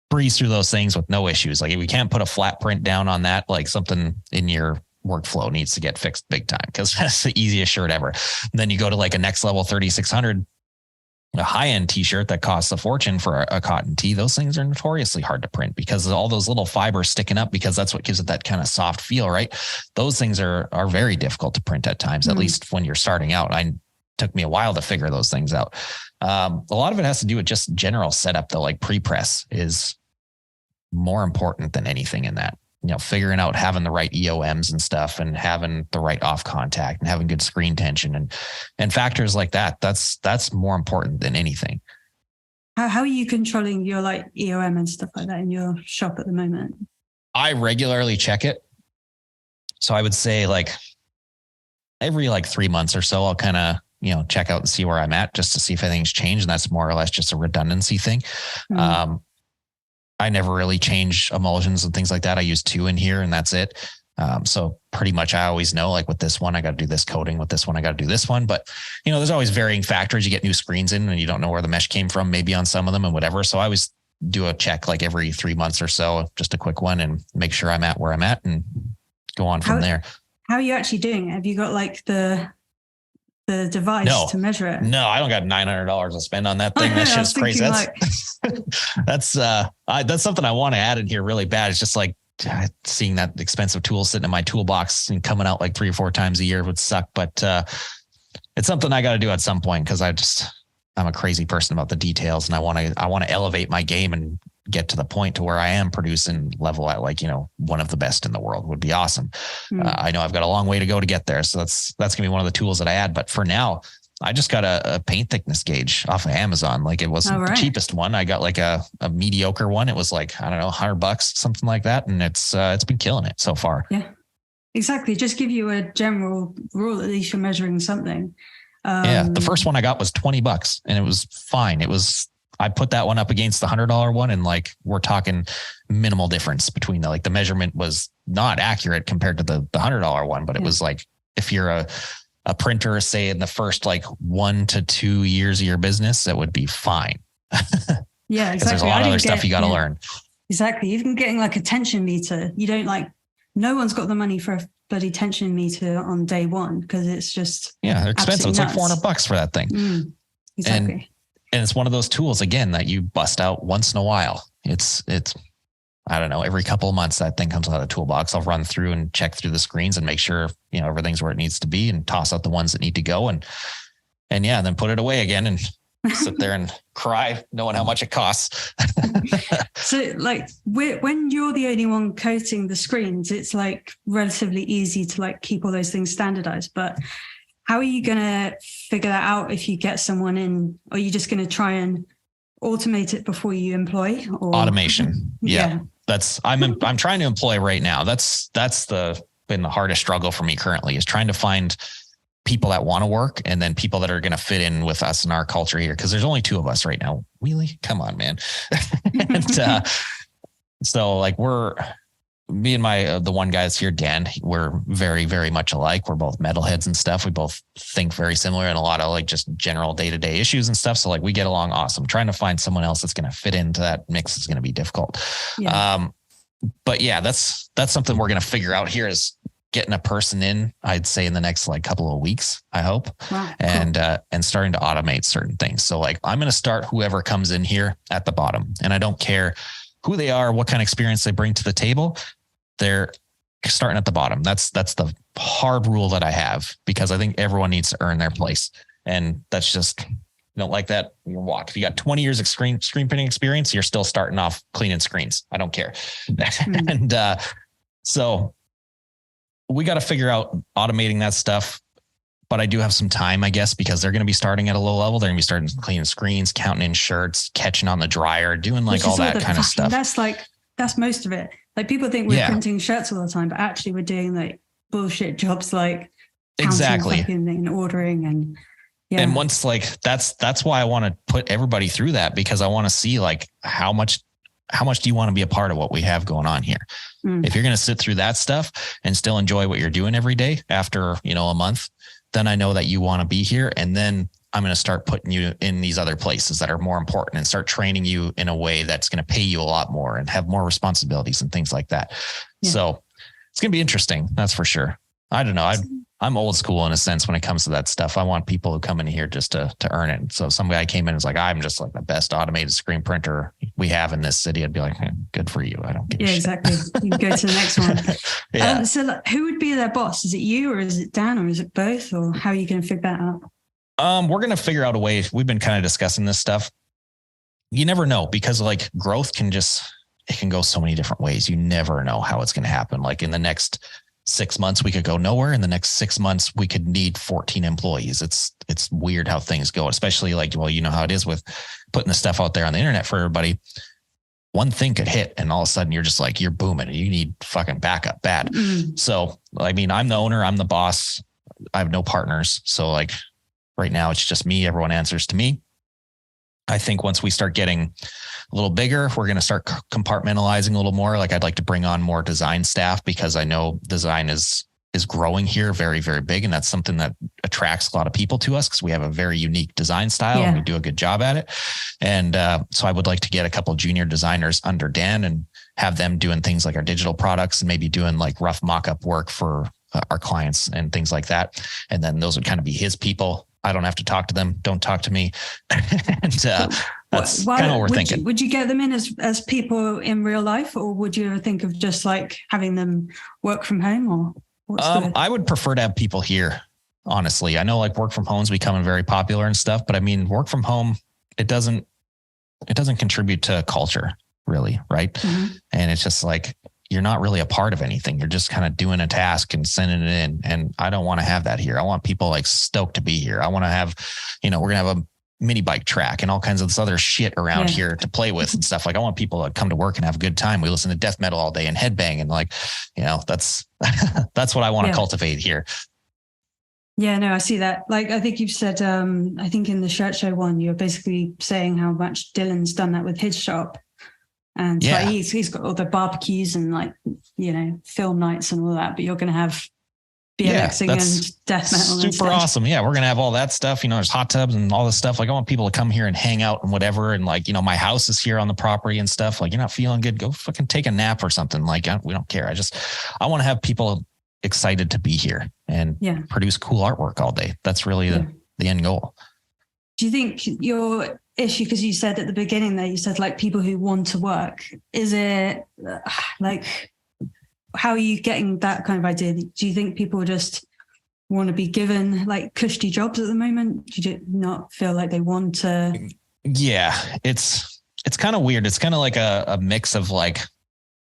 Breeze through those things with no issues. Like if we can't put a flat print down on that, like something in your workflow needs to get fixed big time, because that's the easiest shirt ever. And then you go to like a next level 3600. A high-end t-shirt that costs a fortune for a cotton tee. Those things are notoriously hard to print because of all those little fibers sticking up, because that's what gives it that kind of soft feel, right? Those things are very difficult to print at times, at least when you're starting out. It took me a while to figure those things out. A lot of it has to do with just general setup, though. Like pre-press is more important than anything in that. Figuring out having the right EOMs and stuff, and having the right off contact, and having good screen tension and factors like that. That's more important than anything. How are you controlling your like EOM and stuff like that in your shop at the moment? I regularly check it. So I would say like every like 3 months or so, I'll kind of, check out and see where I'm at, just to see if anything's changed. And that's more or less just a redundancy thing. I never really change emulsions and things like that. I use 2 in here and that's it. So pretty much I always know, like with this one, I got to do this coating, with this one, I got to do this one. But there's always varying factors. You get new screens in and you don't know where the mesh came from, maybe on some of them and whatever. So I always do a check like every 3 months or so, just a quick one, and make sure I'm at where I'm at and go on from there. How are you actually doing it? Have you got like the device to measure it? No, I don't got $900 to spend on that thing. That's just crazy. That's something I want to add in here really bad. It's just like seeing that expensive tool sitting in my toolbox and coming out like 3 or 4 times a year would suck. But it's something I got to do at some point, because I'm a crazy person about the details, and I want to elevate my game and get to the point to where I am producing level at like, one of the best in the world would be awesome. I know I've got a long way to go to get there. So that's going to be one of the tools that I add. But for now, I just got a paint thickness gauge off of Amazon. Like it wasn't the cheapest one. I got like a mediocre one. It was like, I don't know, $100, something like that. And it's been killing it so far. Yeah, exactly. Just give you a general rule. At least you're measuring something. The first one I got was $20 and it was fine. I put that one up against the $100 one, and like we're talking minimal difference between the measurement was not accurate compared to the $100 one, but it was like, if you're a printer, say in the first like 1 to 2 years of your business, that would be fine. Yeah, exactly. There's a lot of other stuff you got to learn. Exactly. Even getting like a tension meter, you don't no one's got the money for a bloody tension meter on day one, because it's just they're expensive. It's like $400 for that thing. Exactly. And it's one of those tools again that you bust out once in a while. It's I don't know, every couple of months that thing comes out of the toolbox. I'll run through and check through the screens and make sure everything's where it needs to be, and toss out the ones that need to go, and then put it away again and sit there and cry knowing how much it costs. So like when you're the only one coating the screens, it's like relatively easy to like keep all those things standardized. But how are you going to figure that out if you get someone in? Or are you just going to try and automate it before you employ? Or? Automation. Yeah. I'm trying to employ right now. That's been the hardest struggle for me currently, is trying to find people that want to work, and then people that are going to fit in with us and our culture here. Cause there's only 2 of us right now. Really? Come on, man. And, so like me and the one guy that's here, Dan, we're very, very much alike. We're both metalheads and stuff. We both think very similar in a lot of like just general day-to-day issues and stuff. So like we get along awesome. Trying to find someone else that's going to fit into that mix is going to be difficult. Yeah. But yeah, that's something we're going to figure out here, is getting a person in, I'd say in the next like couple of weeks, I hope. Wow, cool. And starting to automate certain things. So like I'm going to start whoever comes in here at the bottom, and I don't care who they are, what kind of experience they bring to the table. They're starting at the bottom. That's the hard rule that I have, because I think everyone needs to earn their place. And that's just, you don't like that, you walk. If you got 20 years of screen printing experience, you're still starting off cleaning screens. I don't care. And so we got to figure out automating that stuff. But I do have some time, I guess, because they're going to be starting at a low level. They're going to be starting cleaning screens, counting in shirts, catching on the dryer, doing like all that kind of stuff. That's most of it. Like people think we're printing shirts all the time, but actually we're doing like bullshit jobs like exactly and ordering and And once like that's why I want to put everybody through that, because I want to see like how much do you want to be a part of what we have going on here? If you're going to sit through that stuff and still enjoy what you're doing every day after, a month, then I know that you want to be here. And then I'm going to start putting you in these other places that are more important, and start training you in a way that's going to pay you a lot more and have more responsibilities and things like that. Yeah. So it's going to be interesting. That's for sure. I don't know. I'm old school in a sense when it comes to that stuff. I want people who come in here just to earn it. So some guy came in and was like, I'm just like the best automated screen printer we have in this city. I'd be like, good for you. I don't give a shit. Exactly. You can go to the next one. So who would be their boss? Is it you, or is it Dan, or is it both? Or how are you going to figure that out? We're going to figure out a way. We've been kind of discussing this stuff. You never know, because like growth it can go so many different ways. You never know how it's going to happen. Like in the next 6 months, we could go nowhere. In the next 6 months, we could need 14 employees. It's weird how things go, especially like, well, you know how it is with putting the stuff out there on the internet for everybody. One thing could hit and all of a sudden you're just like, you're booming and you need fucking backup bad. So, I mean, I'm the owner, I'm the boss. I have no partners. So like right now it's just me. Everyone answers to me. I think once we start getting a little bigger, we're going to start compartmentalizing a little more. Like I'd like to bring on more design staff because I know design is growing here very, very big. And that's something that attracts a lot of people to us because we have a very unique design style and we do a good job at it. And so I would like to get a couple of junior designers under Dan and have them doing things like our digital products and maybe doing like rough mock-up work for our clients and things like that. And then those would kind of be his people. I don't have to talk to them. Don't talk to me. And that's kind of what we're thinking. Would you get them in as people in real life, or would you ever think of just like having them work from home? Or I would prefer to have people here, honestly. I know like work from home is becoming very popular and stuff, but I mean, work from home, it doesn't contribute to culture really. Right. Mm-hmm. And it's just like, you're not really a part of anything. You're just kind of doing a task and sending it in. And I don't want to have that here. I want people like stoked to be here. I want to have, we're going to have a mini bike track and all kinds of this other shit around here to play with and stuff. Like I want people to come to work and have a good time. We listen to death metal all day and headbang. And like, that's what I want to cultivate here. Yeah, no, I see that. Like, I think you've said, I think in the shirt show one, you're basically saying how much Dylan's done that with his shop. And like he's got all the barbecues and like, film nights and all that, but you're going to have BMXing and death metal. Super awesome. Yeah. We're going to have all that stuff. There's hot tubs and all this stuff. Like I want people to come here and hang out and whatever. And like, my house is here on the property and stuff. Like you're not feeling good, go fucking take a nap or something. Like we don't care. I want to have people excited to be here and produce cool artwork all day. That's really the end goal. Do you think your issue, because you said at the beginning there, you said like people who want to work, is it like, how are you getting that kind of idea? Do you think people just want to be given like cushy jobs at the moment? Do you not feel like they want to? Yeah, it's kind of weird. It's kind of like a mix of like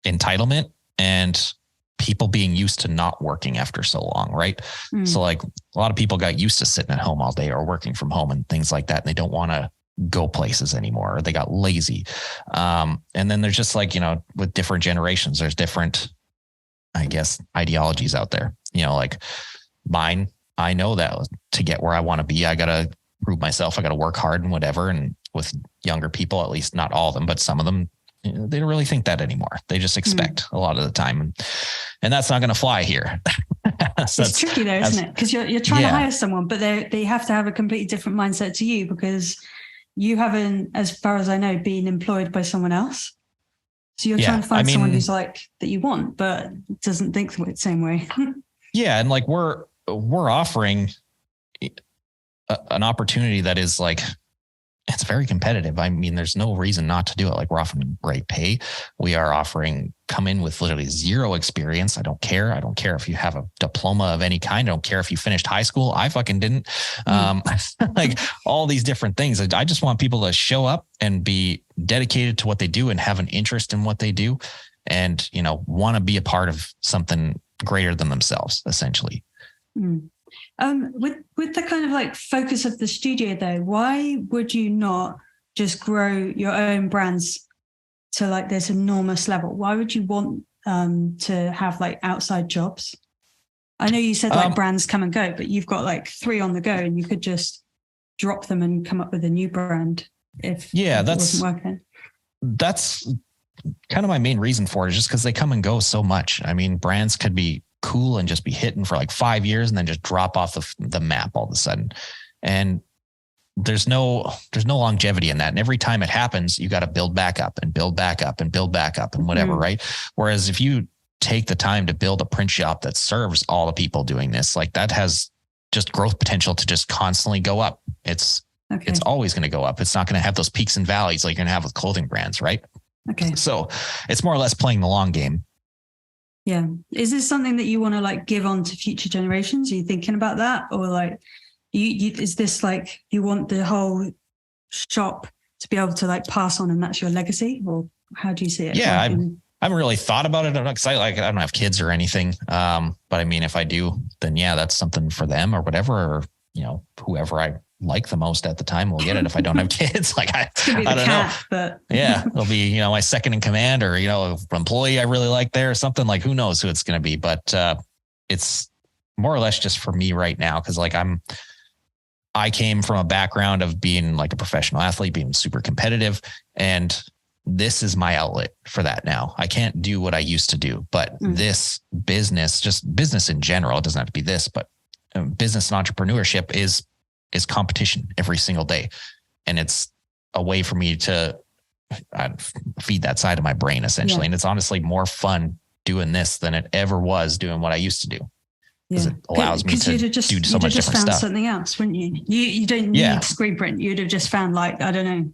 entitlement and people being used to not working after so long, right? So like a lot of people got used to sitting at home all day or working from home and things like that. And they don't want to go places anymore, or they got lazy. And then there's just like, with different generations, there's different, I guess, ideologies out there, like mine. I know that to get where I want to be, I got to prove myself. I got to work hard and whatever. And with younger people, at least not all of them, but some of them, they don't really think that anymore. They just expect a lot of the time. And that's not going to fly here. So it's tricky though, isn't it? Because you're trying to hire someone, but they have to have a completely different mindset to you, because you haven't, as far as I know, been employed by someone else. So you're trying to find someone who's like that you want, but doesn't think the same way. Yeah. And like we're offering an opportunity that is like, it's very competitive. I mean, there's no reason not to do it. Like we're offering great pay. We are offering come in with literally zero experience. I don't care. I don't care if you have a diploma of any kind. I don't care if you finished high school. I fucking didn't. Like all these different things. I just want people to show up and be dedicated to what they do and have an interest in what they do and, want to be a part of something greater than themselves, essentially. With the kind of like focus of the studio though, why would you not just grow your own brands to like this enormous level? Why would you want to have like outside jobs? I know you said like brands come and go, but you've got like 3 on the go and you could just drop them and come up with a new brand if it wasn't working. That's kind of my main reason for it, is just because they come and go so much. I mean, brands could be cool and just be hitting for like 5 years and then just drop off the map all of a sudden. And there's no longevity in that. And every time it happens, you got to build back up and build back up and build back up and whatever. Right. Whereas if you take the time to build a print shop that serves all the people doing this, like that has just growth potential to just constantly go up. It's always going to go up. It's not going to have those peaks and valleys like you're going to have with clothing brands. Right. Okay. So it's more or less playing the long game. Yeah. Is this something that you want to like give on to future generations? Are you thinking about that? Or like, is this like, you want the whole shop to be able to like pass on and that's your legacy? Or how do you see it? Yeah. I haven't really thought about it. I'm not excited. Like I don't have kids or anything. But I mean, if I do, then that's something for them or whatever, or, whoever I like the most at the time will get it. If I don't have kids, like I don't know, but yeah, it'll be, my second in command or, employee I really like there or something. Like who knows who it's going to be, but it's more or less just for me right now. Cause like I'm I came from a background of being like a professional athlete, being super competitive, and this is my outlet for that now. I can't do what I used to do, but this business, just business in general, it doesn't have to be this, but business and entrepreneurship is competition every single day. And it's a way for me to feed that side of my brain essentially. Yeah. And it's honestly more fun doing this than it ever was doing what I used to do. Because it allows me to do so much different stuff. You'd have just found something else, wouldn't you? You don't need screen print. You'd have just found like, I don't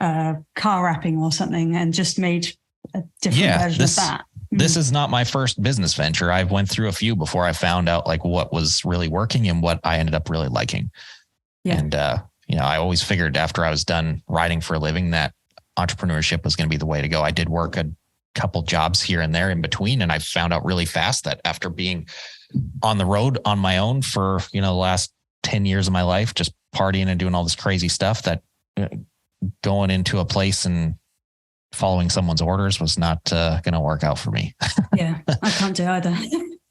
know, car wrapping or something and just made a different version of that. This is not my first business venture. I went through a few before I found out like what was really working and what I ended up really liking. Yeah. And, I always figured after I was done writing for a living that entrepreneurship was going to be the way to go. I did work a couple jobs here and there in between. And I found out really fast that after being on the road on my own for, the last 10 years of my life, just partying and doing all this crazy stuff, that going into a place and following someone's orders was not going to work out for me. Yeah, I can't do either.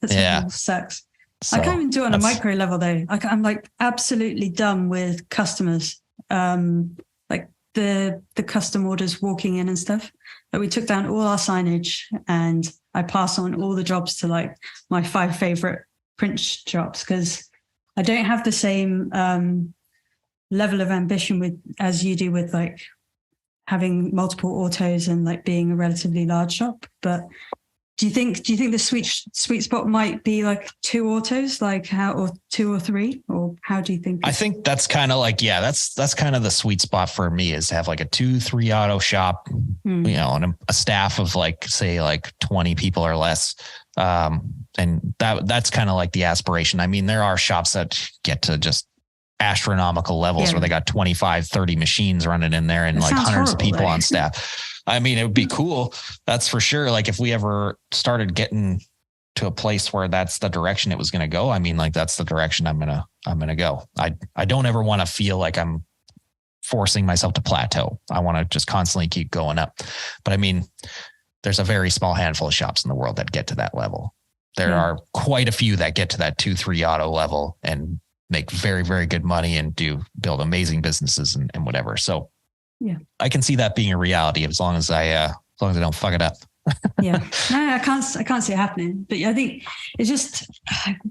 That sucks. So I can't even do it on a micro level though. I'm like absolutely done with customers. Like the custom orders walking in and stuff. But we took down all our signage and I pass on all the jobs to like my 5 favorite print shops because I don't have the same level of ambition as you do with like having multiple autos and like being a relatively large shop. But do you think the sweet spot might be like 2 autos, or 2 or 3, or how do you think? I think that's kind of like, that's kind of the sweet spot for me is to have like a 2-3 auto shop, and a staff of like, say like 20 people or less. And that's kind of like the aspiration. I mean, there are shops that get to just astronomical levels where they got 25, 30 machines running in there and like hundreds of people on staff. I mean, it would be cool. That's for sure. Like if we ever started getting to a place where that's the direction it was going to go, I mean, like that's the direction I'm going to go. I don't ever want to feel like I'm forcing myself to plateau. I want to just constantly keep going up. But I mean, there's a very small handful of shops in the world that get to that level. There are quite a few that get to that 2-3 auto level and make very, very good money and build amazing businesses and whatever. So I can see that being a reality as long as I don't fuck it up. No, I can't see it happening. But I think it's just,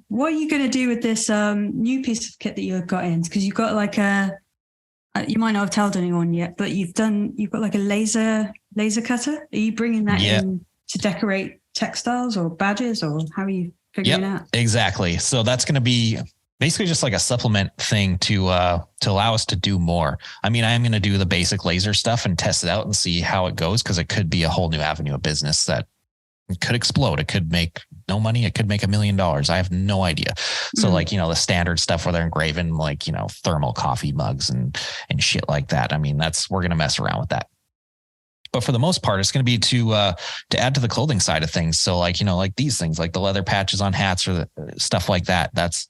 what are you going to do with this new piece of kit that you've got in? Because you've got like you might not have told anyone yet, but you've got like a laser cutter. Are you bringing that in to decorate textiles or badges, or how are you figuring it out? Exactly. So that's going to be basically just like a supplement thing to allow us to do more. I mean, I am going to do the basic laser stuff and test it out and see how it goes, because it could be a whole new avenue of business that could explode. It could make no money. It could make $1 million. I have no idea. So like, the standard stuff where they're engraving like, thermal coffee mugs and shit like that. I mean, we're going to mess around with that. But for the most part, it's going to be to add to the clothing side of things. So like, like these things, like the leather patches on hats or stuff like that. That's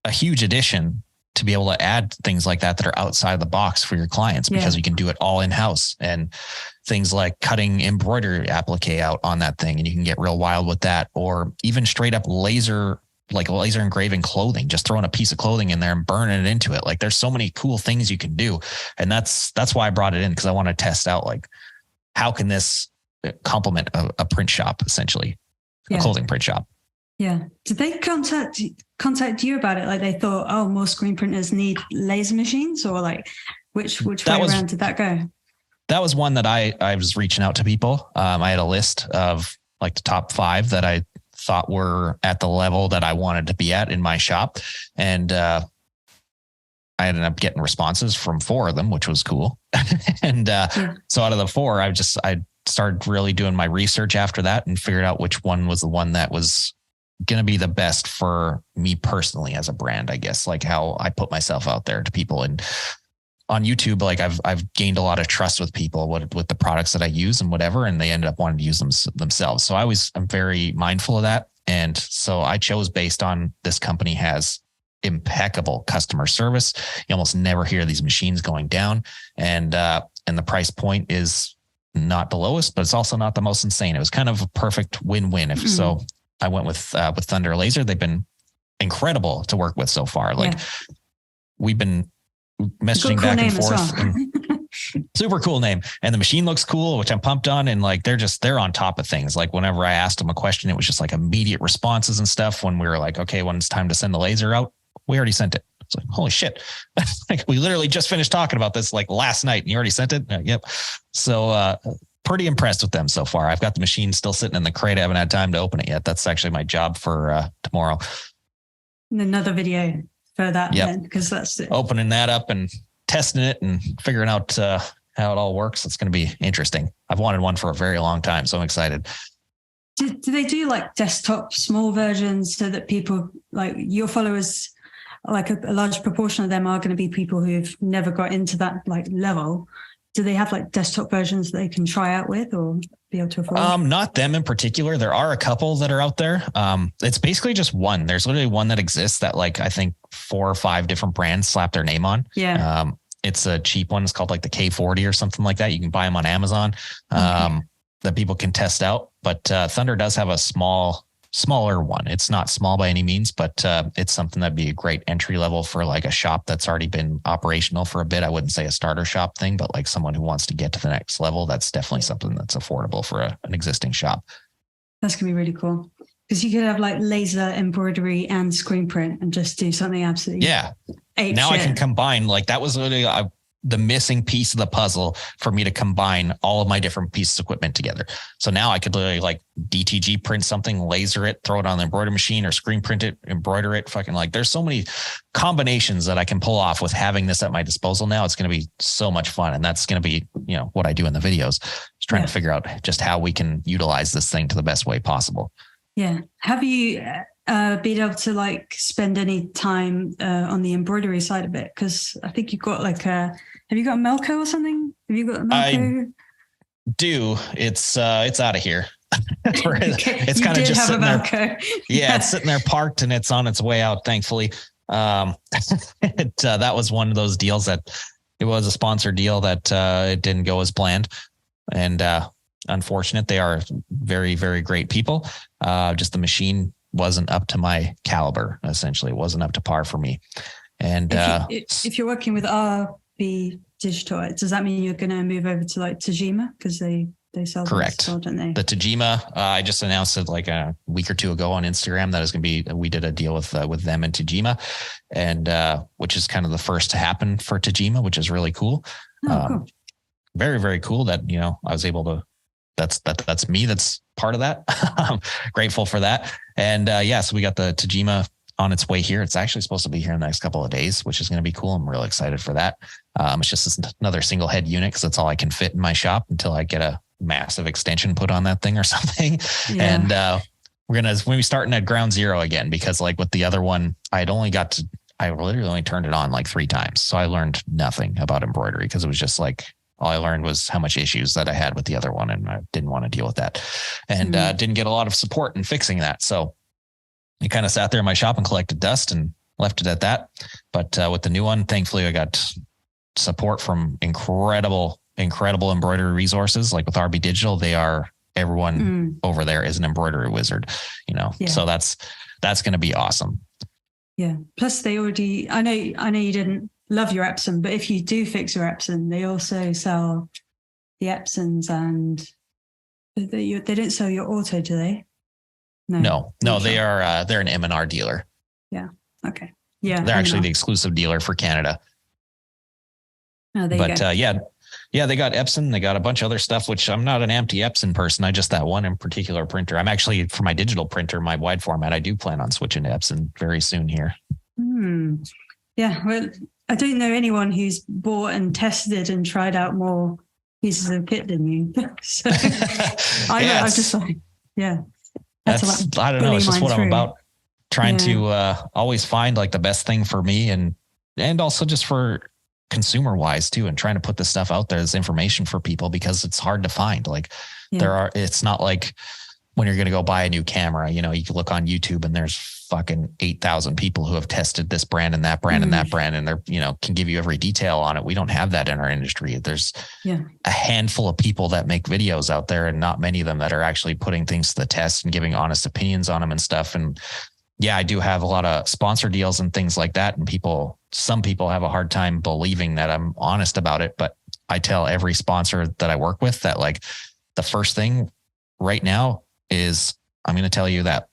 a huge addition to be able to add things like that are outside of the box for your clients, because you can do it all in-house, and things like cutting embroidery applique out on that thing. And you can get real wild with that, or even straight up laser engraving clothing, just throwing a piece of clothing in there and burning it into it. Like there's so many cool things you can do. And that's why I brought it in, because I want to test out like, how can this complement a print shop, essentially, a clothing print shop? Yeah. Did they contact you about it? Like they thought, oh, more screen printers need laser machines, or like which way around did that go? That was one that I was reaching out to people. I had a list of like the top 5 that I thought were at the level that I wanted to be at in my shop. And I ended up getting responses from 4 of them, which was cool. And so out of the 4, I started really doing my research after that and figured out which one was the one that was going to be the best for me personally as a brand, I guess, like how I put myself out there to people. And on YouTube, like I've gained a lot of trust with people with the products that I use and whatever, and they ended up wanting to use them themselves. So I'm very mindful of that. And so I chose based on this company has impeccable customer service. You almost never hear these machines going down, and the price point is not the lowest, but it's also not the most insane. It was kind of a perfect win-win. So I went with Thunder Laser. They've been incredible to work with so far. Like we've been messaging back and forth. Well. Super cool name. And the machine looks cool, which I'm pumped on. And like, they're on top of things. Like whenever I asked them a question, it was just like immediate responses and stuff. When we were like, okay, when it's time to send the laser out, we already sent it. It's like, holy shit. Like we literally just finished talking about this like last night and you already sent it. Yep. So, pretty impressed with them so far. I've got the machine still sitting in the crate. I haven't had time to open it yet. That's actually my job for tomorrow. And another video for that, then, because that's it. Opening that up and testing it and figuring out how it all works. It's going to be interesting. I've wanted one for a very long time, so I'm excited. Do they do like desktop small versions so that people like your followers, like a large proportion of them are going to be people who've never got into that like level? Do they have like desktop versions that they can try out with or be able to afford? Not them in particular. There are a couple that are out there. It's basically just one. There's literally one that exists that like, I think 4 or 5 different brands slap their name on. Yeah. It's a cheap one. It's called like the K40 or something like that. You can buy them on Amazon that people can test out. But Thunder does have a smaller one. It's not small by any means, but it's something that'd be a great entry level for like a shop that's already been operational for a bit. I wouldn't say a starter shop thing, but like someone who wants to get to the next level. That's definitely something that's affordable for an existing shop. That's going to be really cool. Because you could have like laser embroidery and screen print and just do something absolutely. Yeah. Now I can combine, like that was literally the missing piece of the puzzle for me to combine all of my different pieces of equipment together. So now I could literally like DTG print something, laser it, throw it on the embroidery machine or screen print it, embroider it. Fucking like there's so many combinations that I can pull off with having this at my disposal now. It's going to be so much fun. And that's going to be, what I do in the videos. Just trying to figure out just how we can utilize this thing to the best way possible. Yeah. Have you been able to like spend any time on the embroidery side of it? Because I think you've got like have you got a Melco or something? Have you got a Melco? I do. It's out of here. It's kind of just sitting there. Yeah, it's sitting there parked and it's on its way out, thankfully. That was one of those deals that it was a sponsored deal that it didn't go as planned. And unfortunate. They are very, very great people. Just the machine wasn't up to my caliber, essentially. It wasn't up to par for me. And if you're working with RB Digital, does that mean you're going to move over to like Tajima? Because they sell correct, still, don't they? The Tajima, I just announced it like a week or two ago on Instagram that is going to be, we did a deal with them and Tajima, and which is kind of the first to happen for Tajima, which is really cool. Cool. Very, very cool that, I was able to, that's me. That's part of that. I'm grateful for that. And so we got the Tajima on its way here. It's actually supposed to be here in the next couple of days, which is going to be cool. I'm really excited for that. It's just another single head unit because that's all I can fit in my shop until I get a massive extension put on that thing or something. Yeah. And we're going to be starting at ground zero again, because like with the other one, I literally only turned it on like 3 times. So I learned nothing about embroidery because it was just like, all I learned was how much issues that I had with the other one. And I didn't want to deal with that, and didn't get a lot of support in fixing that. So I kind of sat there in my shop and collected dust and left it at that. But with the new one, thankfully I got support from incredible embroidery resources. Like with RB Digital, everyone over there is an embroidery wizard, so that's going to be awesome. Yeah. Plus they already, I know you didn't love your Epson, but if you do fix your Epson, they also sell the Epsons, and they don't sell your auto, do they? No, they are, they're an M&R dealer. Yeah. Okay. Yeah. They're actually the exclusive dealer for Canada. Oh, there you go. They got Epson. They got a bunch of other stuff, which I'm not an anti-Epson person. I just that one in particular printer. I'm actually, for my digital printer, my wide format, I do plan on switching to Epson very soon here. Yeah. Well, I don't know anyone who's bought and tested and tried out more pieces of kit than you. So I'm just like, yeah. That's I don't know. It's just what I'm about. Trying to always find like the best thing for me, and also just for consumer wise too, and trying to put this stuff out there as information for people, because it's hard to find. Like it's not like when you're going to go buy a new camera, you can look on YouTube and there's fucking 8,000 people who have tested this brand and that brand and that brand, and they're, can give you every detail on it. We don't have that in our industry. There's a handful of people that make videos out there, and not many of them that are actually putting things to the test and giving honest opinions on them and stuff. And yeah, I do have a lot of sponsor deals and things like that. And some people have a hard time believing that I'm honest about it. But I tell every sponsor that I work with that like the first thing right now is I'm going to tell you that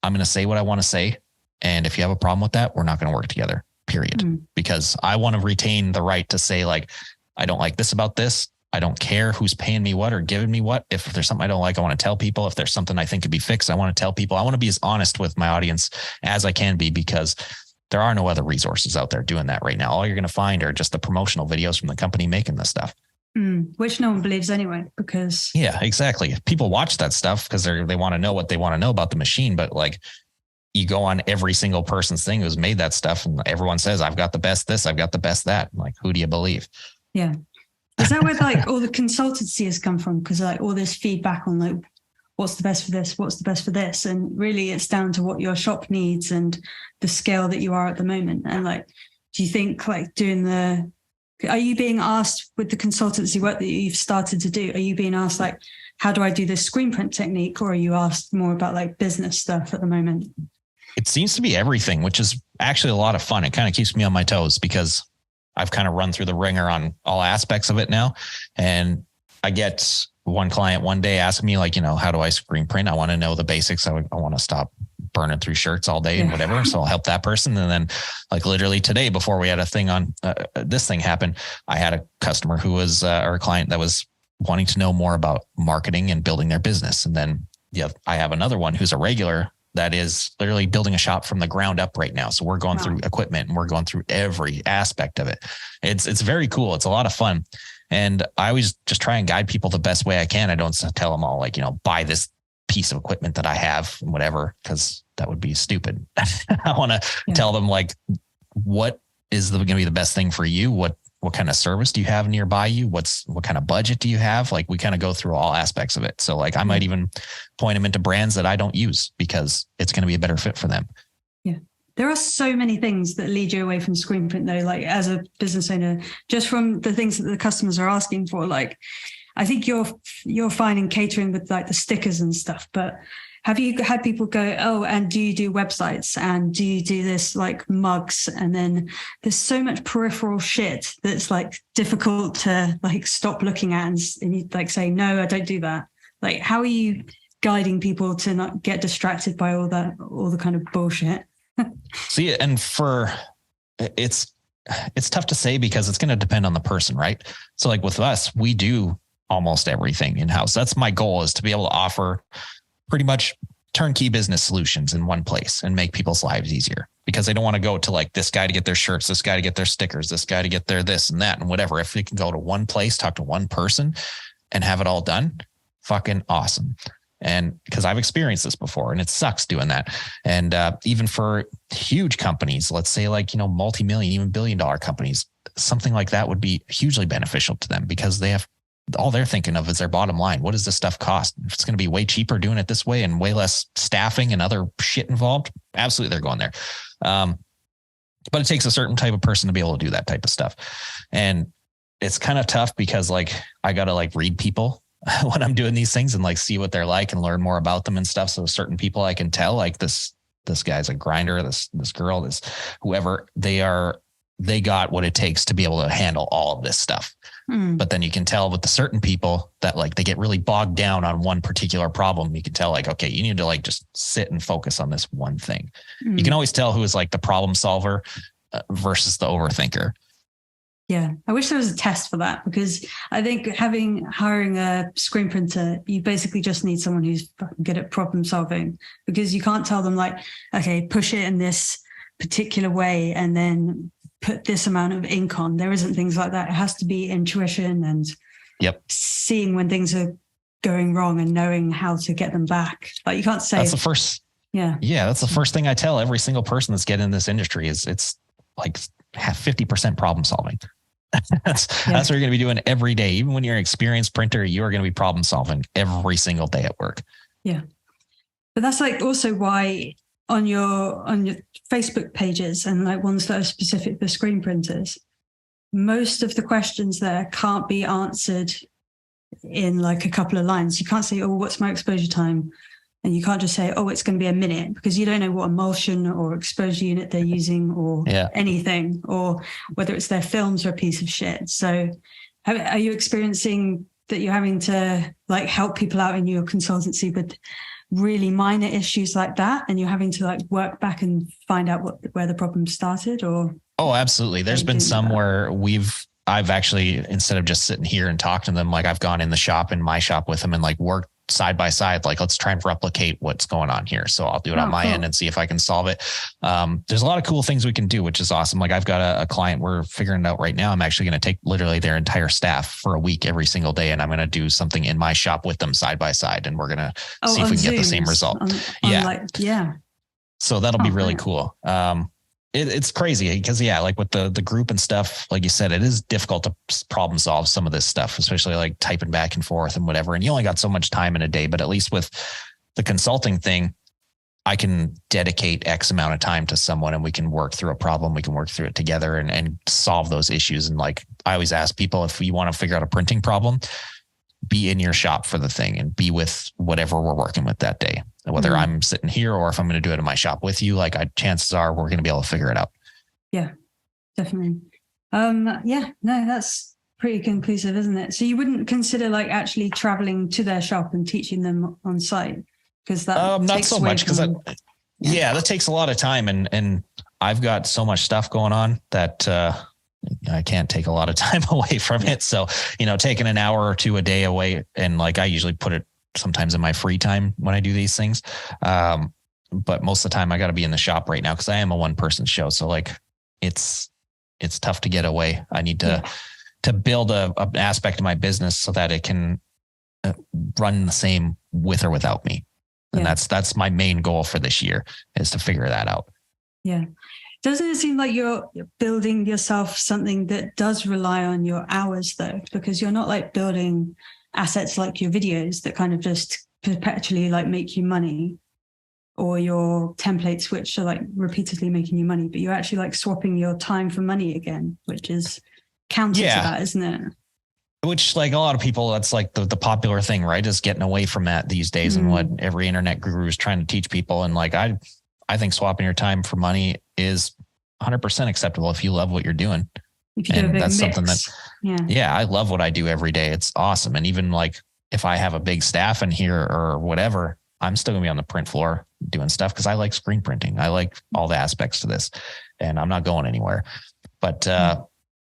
I'm going to say what I want to say. And if you have a problem with that, we're not going to work together, period. Because I want to retain the right to say like, I don't like this about this. I don't care who's paying me what or giving me what. If there's something I don't like, I want to tell people. If there's something I think could be fixed, I want to tell people. I want to be as honest with my audience as I can be, because there are no other resources out there doing that right now. All you're going to find are just the promotional videos from the company making this stuff. Which no one believes anyway, because. Yeah, exactly. People watch that stuff because they want to know what they want to know about the machine. But like, you go on every single person's thing who's made that stuff and everyone says, I've got the best this, I've got the best that. I'm like, who do you believe? Yeah. Is that where like all the consultancy has come from? Because like all this feedback on like, what's the best for this? What's the best for this? And really it's down to what your shop needs and the scale that you are at the moment. And like, do you think like are you being asked with the consultancy work that you've started to do? Are you being asked like, how do I do this screen print technique? Or are you asked more about like business stuff at the moment? It seems to be everything, which is actually a lot of fun. It kind of keeps me on my toes because I've kind of run through the ringer on all aspects of it now. And I get one client one day asking me like, how do I screen print? I want to know the basics. I want to stop burning through shirts all day and whatever. So I'll help that person. And then like literally today, before we had a thing on this thing happen, I had a customer who was, or a client that was wanting to know more about marketing and building their business. And then I have another one who's a regular that is literally building a shop from the ground up right now. So we're going through equipment and we're going through every aspect of it. It's very cool. It's a lot of fun. And I always just try and guide people the best way I can. I don't tell them all like, buy this piece of equipment that I have and whatever, because that would be stupid. I want to tell them like, what is going to be the best thing for you? What kind of service do you have nearby you? What kind of budget do you have? Like we kind of go through all aspects of it. So like I might even point them into brands that I don't use because it's going to be a better fit for them. Yeah. There are so many things that lead you away from screen print though, like as a business owner, just from the things that the customers are asking for. Like, I think you're fine in catering with like the stickers and stuff, but have you had people go, oh, and do you do websites and do you do this like mugs? And then there's so much peripheral shit that's like difficult to like stop looking at and you like say, no, I don't do that. Like, how are you guiding people to not get distracted by all the kind of bullshit? See, and it's tough to say because it's going to depend on the person, right? So like with us, we do almost everything in-house. That's my goal, is to be able to offer pretty much turnkey business solutions in one place and make people's lives easier, because they don't want to go to like this guy to get their shirts, this guy to get their stickers, this guy to get their this and that and whatever. If they can go to one place, talk to one person and have it all done, fucking awesome. And because I've experienced this before and it sucks doing that. And even for huge companies, let's say like, multi-million, even billion-dollar companies, something like that would be hugely beneficial to them because they have all they're thinking of is their bottom line. What does this stuff cost? If it's going to be way cheaper doing it this way and way less staffing and other shit involved, absolutely they're going there. But it takes a certain type of person to be able to do that type of stuff. And it's kind of tough because like I got to like read people when I'm doing these things and like see what they're like and learn more about them and stuff. So certain people I can tell like this guy's a grinder, this girl, this whoever they got what it takes to be able to handle all of this stuff. But then you can tell with the certain people that like they get really bogged down on one particular problem. You can tell like, okay, you need to like just sit and focus on this one thing. You can always tell who is like the problem solver versus the overthinker. Yeah. I wish there was a test for that, because I think hiring a screen printer, you basically just need someone who's fucking good at problem solving, because you can't tell them like, okay, push it in this particular way and then put this amount of ink on. There isn't things like that. It has to be intuition and seeing when things are going wrong and knowing how to get them back. Like you can't say that's the first. Yeah. That's the first thing I tell every single person that's getting in this industry is it's like 50% problem solving. That's what you're going to be doing every day. Even when you're an experienced printer, you are going to be problem solving every single day at work. Yeah. But that's like also why on your Facebook pages and like ones that are specific for screen printers, most of the questions there can't be answered in like a couple of lines. You can't say, oh, what's my exposure time? And you can't just say, oh, it's going to be a minute, because you don't know what emulsion or exposure unit they're using or anything, or whether it's their films are a piece of shit. So are you experiencing that you're having to like help people out in your consultancy with really minor issues like that, and you're having to like work back and find out where the problem started? Or oh, absolutely. There's been some where I've actually, instead of just sitting here and talking to them, like I've gone in my shop with them and like worked side by side, like let's try and replicate what's going on here. So I'll do it on my end and see if I can solve it. There's a lot of cool things we can do, which is awesome. Like I've got a client we're figuring it out right now. I'm actually going to take literally their entire staff for a week every single day, and I'm going to do something in my shop with them side by side, and we're going to see if we can get the same result. So that'll be really cool. It's crazy because like with the group and stuff, like you said, it is difficult to problem solve some of this stuff, especially like typing back and forth and whatever. And you only got so much time in a day, but at least with the consulting thing, I can dedicate X amount of time to someone and we can work through a problem. We can work through it together and solve those issues. And like, I always ask people, if you want to figure out a printing problem, be in your shop for the thing and be with whatever we're working with that day. Whether I'm sitting here or if I'm going to do it in my shop with you, like chances are we're going to be able to figure it out. Yeah, definitely. No, that's pretty conclusive, isn't it? So you wouldn't consider like actually traveling to their shop and teaching them on site? Because that not so much, because that takes a lot of time, and I've got so much stuff going on that I can't take a lot of time away from it. So, taking an hour or two a day away, and like I usually put it sometimes in my free time when I do these things. But most of the time I got to be in the shop right now because I am a one-person show. So like it's tough to get away. I need to build an aspect of my business so that it can run the same with or without me. And that's my main goal for this year, is to figure that out. Yeah. Doesn't it seem like you're building yourself something that does rely on your hours though? Because you're not like building assets like your videos that kind of just perpetually like make you money, or your templates which are like repeatedly making you money, but you're actually like swapping your time for money again, which is counter to that, isn't it? Which like a lot of people, that's like the popular thing, right? Is getting away from that these days, and what every internet guru is trying to teach people. And like, I think swapping your time for money is 100% acceptable if you love what you're doing. If you do a big mix. Something that, I love what I do every day. It's awesome. And even like if I have a big staff in here or whatever, I'm still gonna be on the print floor doing stuff because I like screen printing. I like all the aspects to this, and I'm not going anywhere. But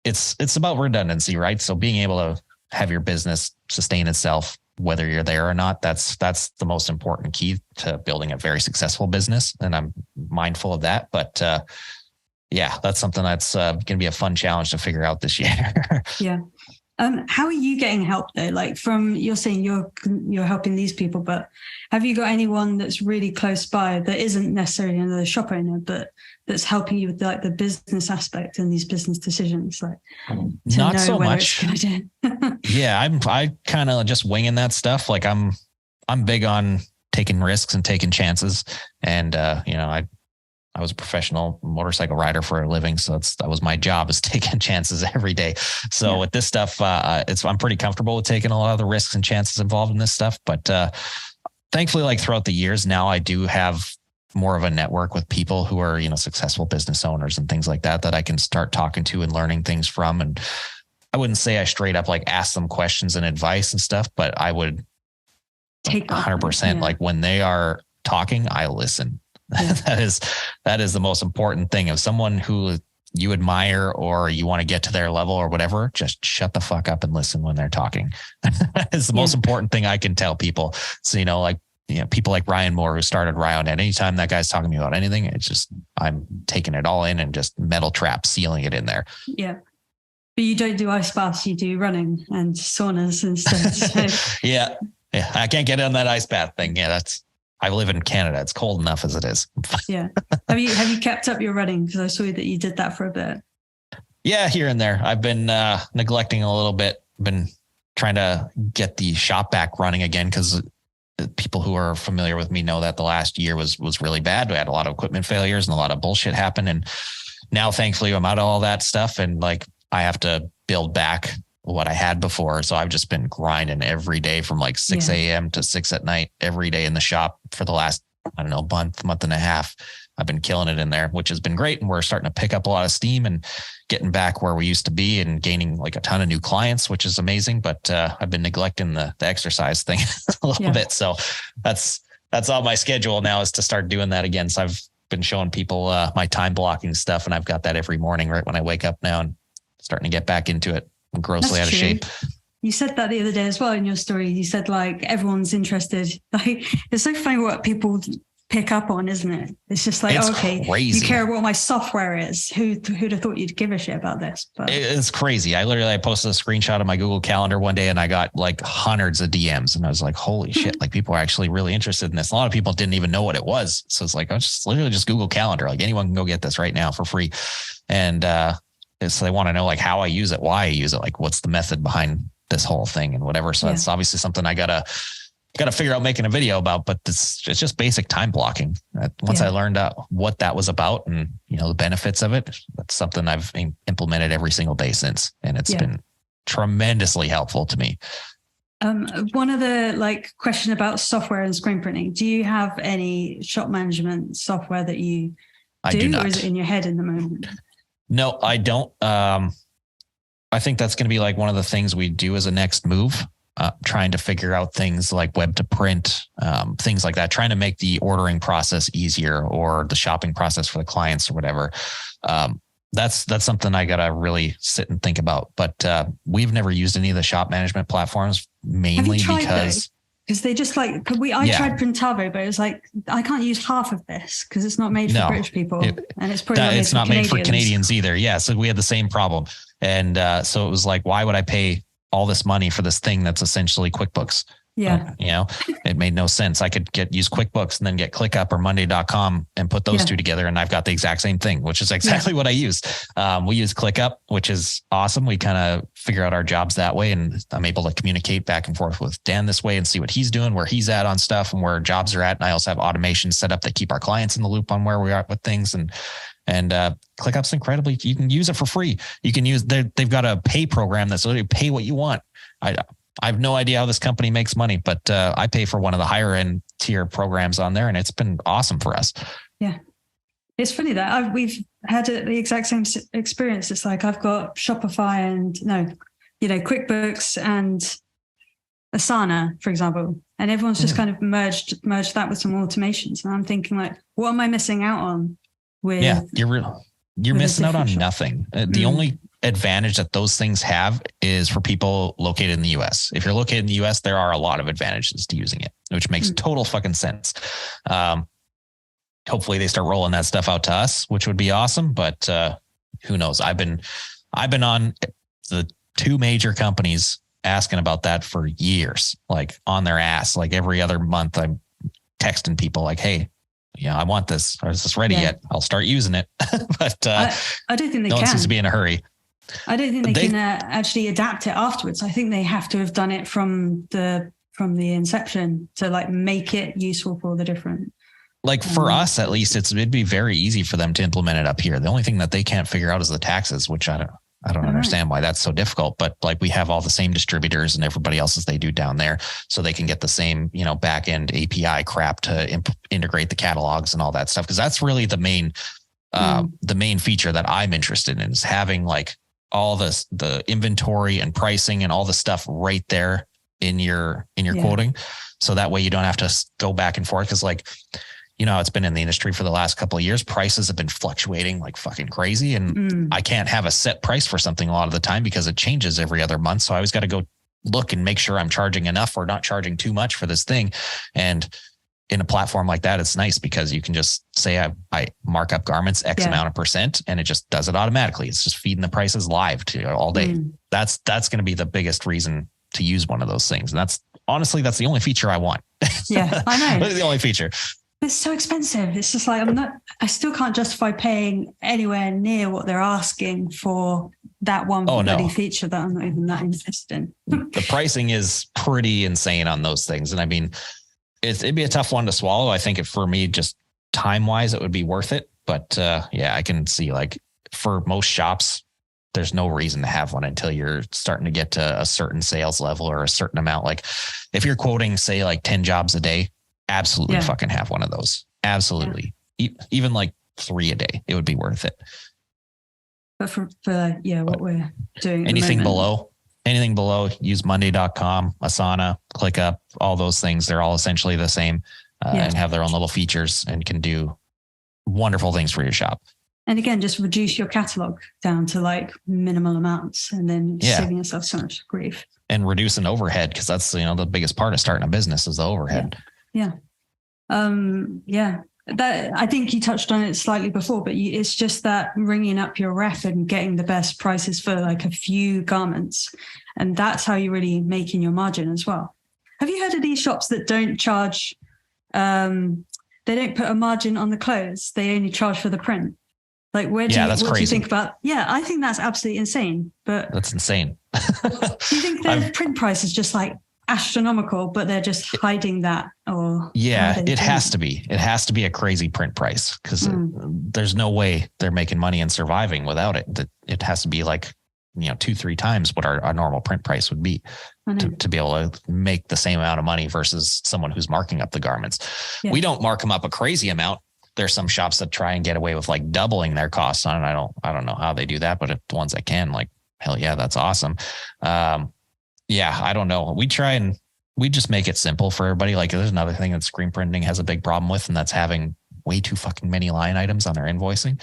it's about redundancy, right? So being able to have your business sustain itself, whether you're there or not, that's the most important key to building a very successful business. And I'm mindful of that. But that's something that's going to be a fun challenge to figure out this year. Yeah. How are you getting help though? Like you're saying you're helping these people, but have you got anyone that's really close by that isn't necessarily another shop owner, but that's helping you with like the business aspect and these business decisions? Like not so much. I kind of just winging that stuff. Like I'm big on taking risks and taking chances. And, I was a professional motorcycle rider for a living. So that was my job, is taking chances every day. So with this stuff, I'm pretty comfortable with taking a lot of the risks and chances involved in this stuff. But thankfully, like throughout the years now, I do have more of a network with people who are, successful business owners and things like that I can start talking to and learning things from. And I wouldn't say I straight up like ask them questions and advice and stuff, but I would take 100%. Like when they are talking, I listen. That is the most important thing. If someone who you admire or you want to get to their level or whatever, just shut the fuck up and listen when they're talking. It's the most important thing I can tell people. So, people like Ryan Moore, who started Ryan, at any time that guy's talking to me about anything, it's just, I'm taking it all in and just metal trap, sealing it in there. Yeah. But you don't do ice baths, you do running and saunas and stuff. So. Yeah. I can't get on that ice bath thing. Yeah. I live in Canada. It's cold enough as it is. Yeah. Have you kept up your running? Because I saw that you did that for a bit. Yeah, here and there. I've been neglecting a little bit. Been trying to get the shop back running again, because people who are familiar with me know that the last year was really bad. We had a lot of equipment failures and a lot of bullshit happen. And now, thankfully, I'm out of all that stuff, and like I have to build back what I had before. So I've just been grinding every day from like 6 a.m. to 6 at night, every day in the shop for the last, I don't know, month and a half. I've been killing it in there, which has been great. And we're starting to pick up a lot of steam and getting back where we used to be and gaining like a ton of new clients, which is amazing. But I've been neglecting the exercise thing a little bit. So that's on my schedule now, is to start doing that again. So I've been showing people my time blocking stuff, and I've got that every morning right when I wake up now, and starting to get back into it. I'm grossly out of shape. You said that the other day as well in your story. You said like everyone's interested. Like it's so funny what people pick up on, isn't it? It's just like, it's okay, crazy. You care what my software is. Who'd have thought you'd give a shit about this? But it's crazy. I posted a screenshot of my Google Calendar one day, and I got like hundreds of DMs, and I was like, holy shit, like people are actually really interested in this. A lot of people didn't even know what it was. So it's like, it's literally just Google Calendar. Like anyone can go get this right now for free. And so they want to know like how I use it, why I use it, like what's the method behind this whole thing and whatever. So that's obviously something I gotta figure out making a video about, but it's just basic time blocking. Once I learned what that was about and, the benefits of it, that's something I've implemented every single day since. And it's been tremendously helpful to me. One other question about software and screen printing. Do you have any shop management software that you do or is it in your head in the moment? No, I don't. I think that's going to be like one of the things we do as a next move. Trying to figure out things like web to print, things like that, trying to make the ordering process easier or the shopping process for the clients or whatever. That's something I got to really sit and think about. But we've never used any of the shop management platforms, mainly because they just tried Printavo, but it was like, I can't use half of this because it's not made for British people. And it's probably not made for Canadians either. Yeah. So we had the same problem. And so it was like, why would I pay all this money for this thing that's essentially QuickBooks? Yeah. It made no sense. I could use QuickBooks and then get ClickUp or Monday.com and put those two together. And I've got the exact same thing, which is exactly what I use. We use ClickUp, which is awesome. We kind of figure out our jobs that way. And I'm able to communicate back and forth with Dan this way and see what he's doing, where he's at on stuff and where jobs are at. And I also have automation set up that keep our clients in the loop on where we are with things. And ClickUp's incredibly, you can use it for free. You can use, they've got a pay program that's literally pay what you want. I have no idea how this company makes money, but I pay for one of the higher end tier programs on there, and it's been awesome for us. Yeah. It's funny that we've had the exact same experience. It's like I've got Shopify and QuickBooks and Asana, for example, and everyone's just kind of merged that with some automations. And I'm thinking like, what am I missing out on? You're missing out on nothing. The only advantage that those things have is for people located in the US. If you're located in the US, there are a lot of advantages to using it, which makes total fucking sense. Hopefully they start rolling that stuff out to us, which would be awesome. But who knows? I've been on the two major companies asking about that for years, like on their ass. Like every other month I'm texting people like, hey, I want this. Or is this ready yet? I'll start using it. But I don't think they can. No one seems to be in a hurry. I don't think they can actually adapt it afterwards. I think they have to have done it from the inception to like make it useful for all the different. Like for us, at least, it'd be very easy for them to implement it up here. The only thing that they can't figure out is the taxes, which I don't understand why that's so difficult. But like we have all the same distributors and everybody else as they do down there, so they can get the same back end API crap to integrate the catalogs and all that stuff. Because that's really the main feature that I'm interested in, is having like all the inventory and pricing and all the stuff right there in your quoting. So that way you don't have to go back and forth. Cause like, it's been in the industry for the last couple of years. Prices have been fluctuating like fucking crazy. And I can't have a set price for something a lot of the time because it changes every other month. So I always got to go look and make sure I'm charging enough or not charging too much for this thing. And in a platform like that, it's nice because you can just say I mark up garments X amount of percent, and it just does it automatically. It's just feeding the prices live to you all day. That's going to be the biggest reason to use one of those things. And that's the only feature I want. Yeah, I know. The only feature. It's so expensive. It's just like, I still can't justify paying anywhere near what they're asking for that one bloody feature that I'm not even that interested in. The pricing is pretty insane on those things. And I mean, it'd be a tough one to swallow. I think for me, just time wise, it would be worth it. But I can see like for most shops, there's no reason to have one until you're starting to get to a certain sales level or a certain amount. Like if you're quoting, say like 10 jobs a day, absolutely fucking have one of those. Absolutely. Even like 3 a day, it would be worth it. But for what we're doing. Anything below, use Monday.com, Asana, ClickUp, all those things. They're all essentially the same and have their own little features and can do wonderful things for your shop. And again, just reduce your catalog down to like minimal amounts and then saving yourself so much grief. And reduce an overhead, because that's, the biggest part of starting a business is the overhead. Yeah. That, I think you touched on it slightly before, but it's just that ringing up your rep and getting the best prices for like a few garments. And that's how you're really making your margin as well. Have you heard of these shops that don't charge, they don't put a margin on the clothes, they only charge for the print? Like, what do you think about? Yeah, I think that's absolutely insane. But that's insane. Do you think the print price is just like astronomical, but they're just hiding that? Or it has to be. It has to be a crazy print price, because there's no way they're making money and surviving without it. It has to be like 2-3 times what our normal print price would be to be able to make the same amount of money versus someone who's marking up the garments. Yeah. We don't mark them up a crazy amount. There's some shops that try and get away with like doubling their costs on it. I don't know how they do that, but if the ones that can, like, hell yeah, that's awesome. I don't know. We try and we just make it simple for everybody. Like, there's another thing that screen printing has a big problem with, and that's having way too fucking many line items on their invoicing.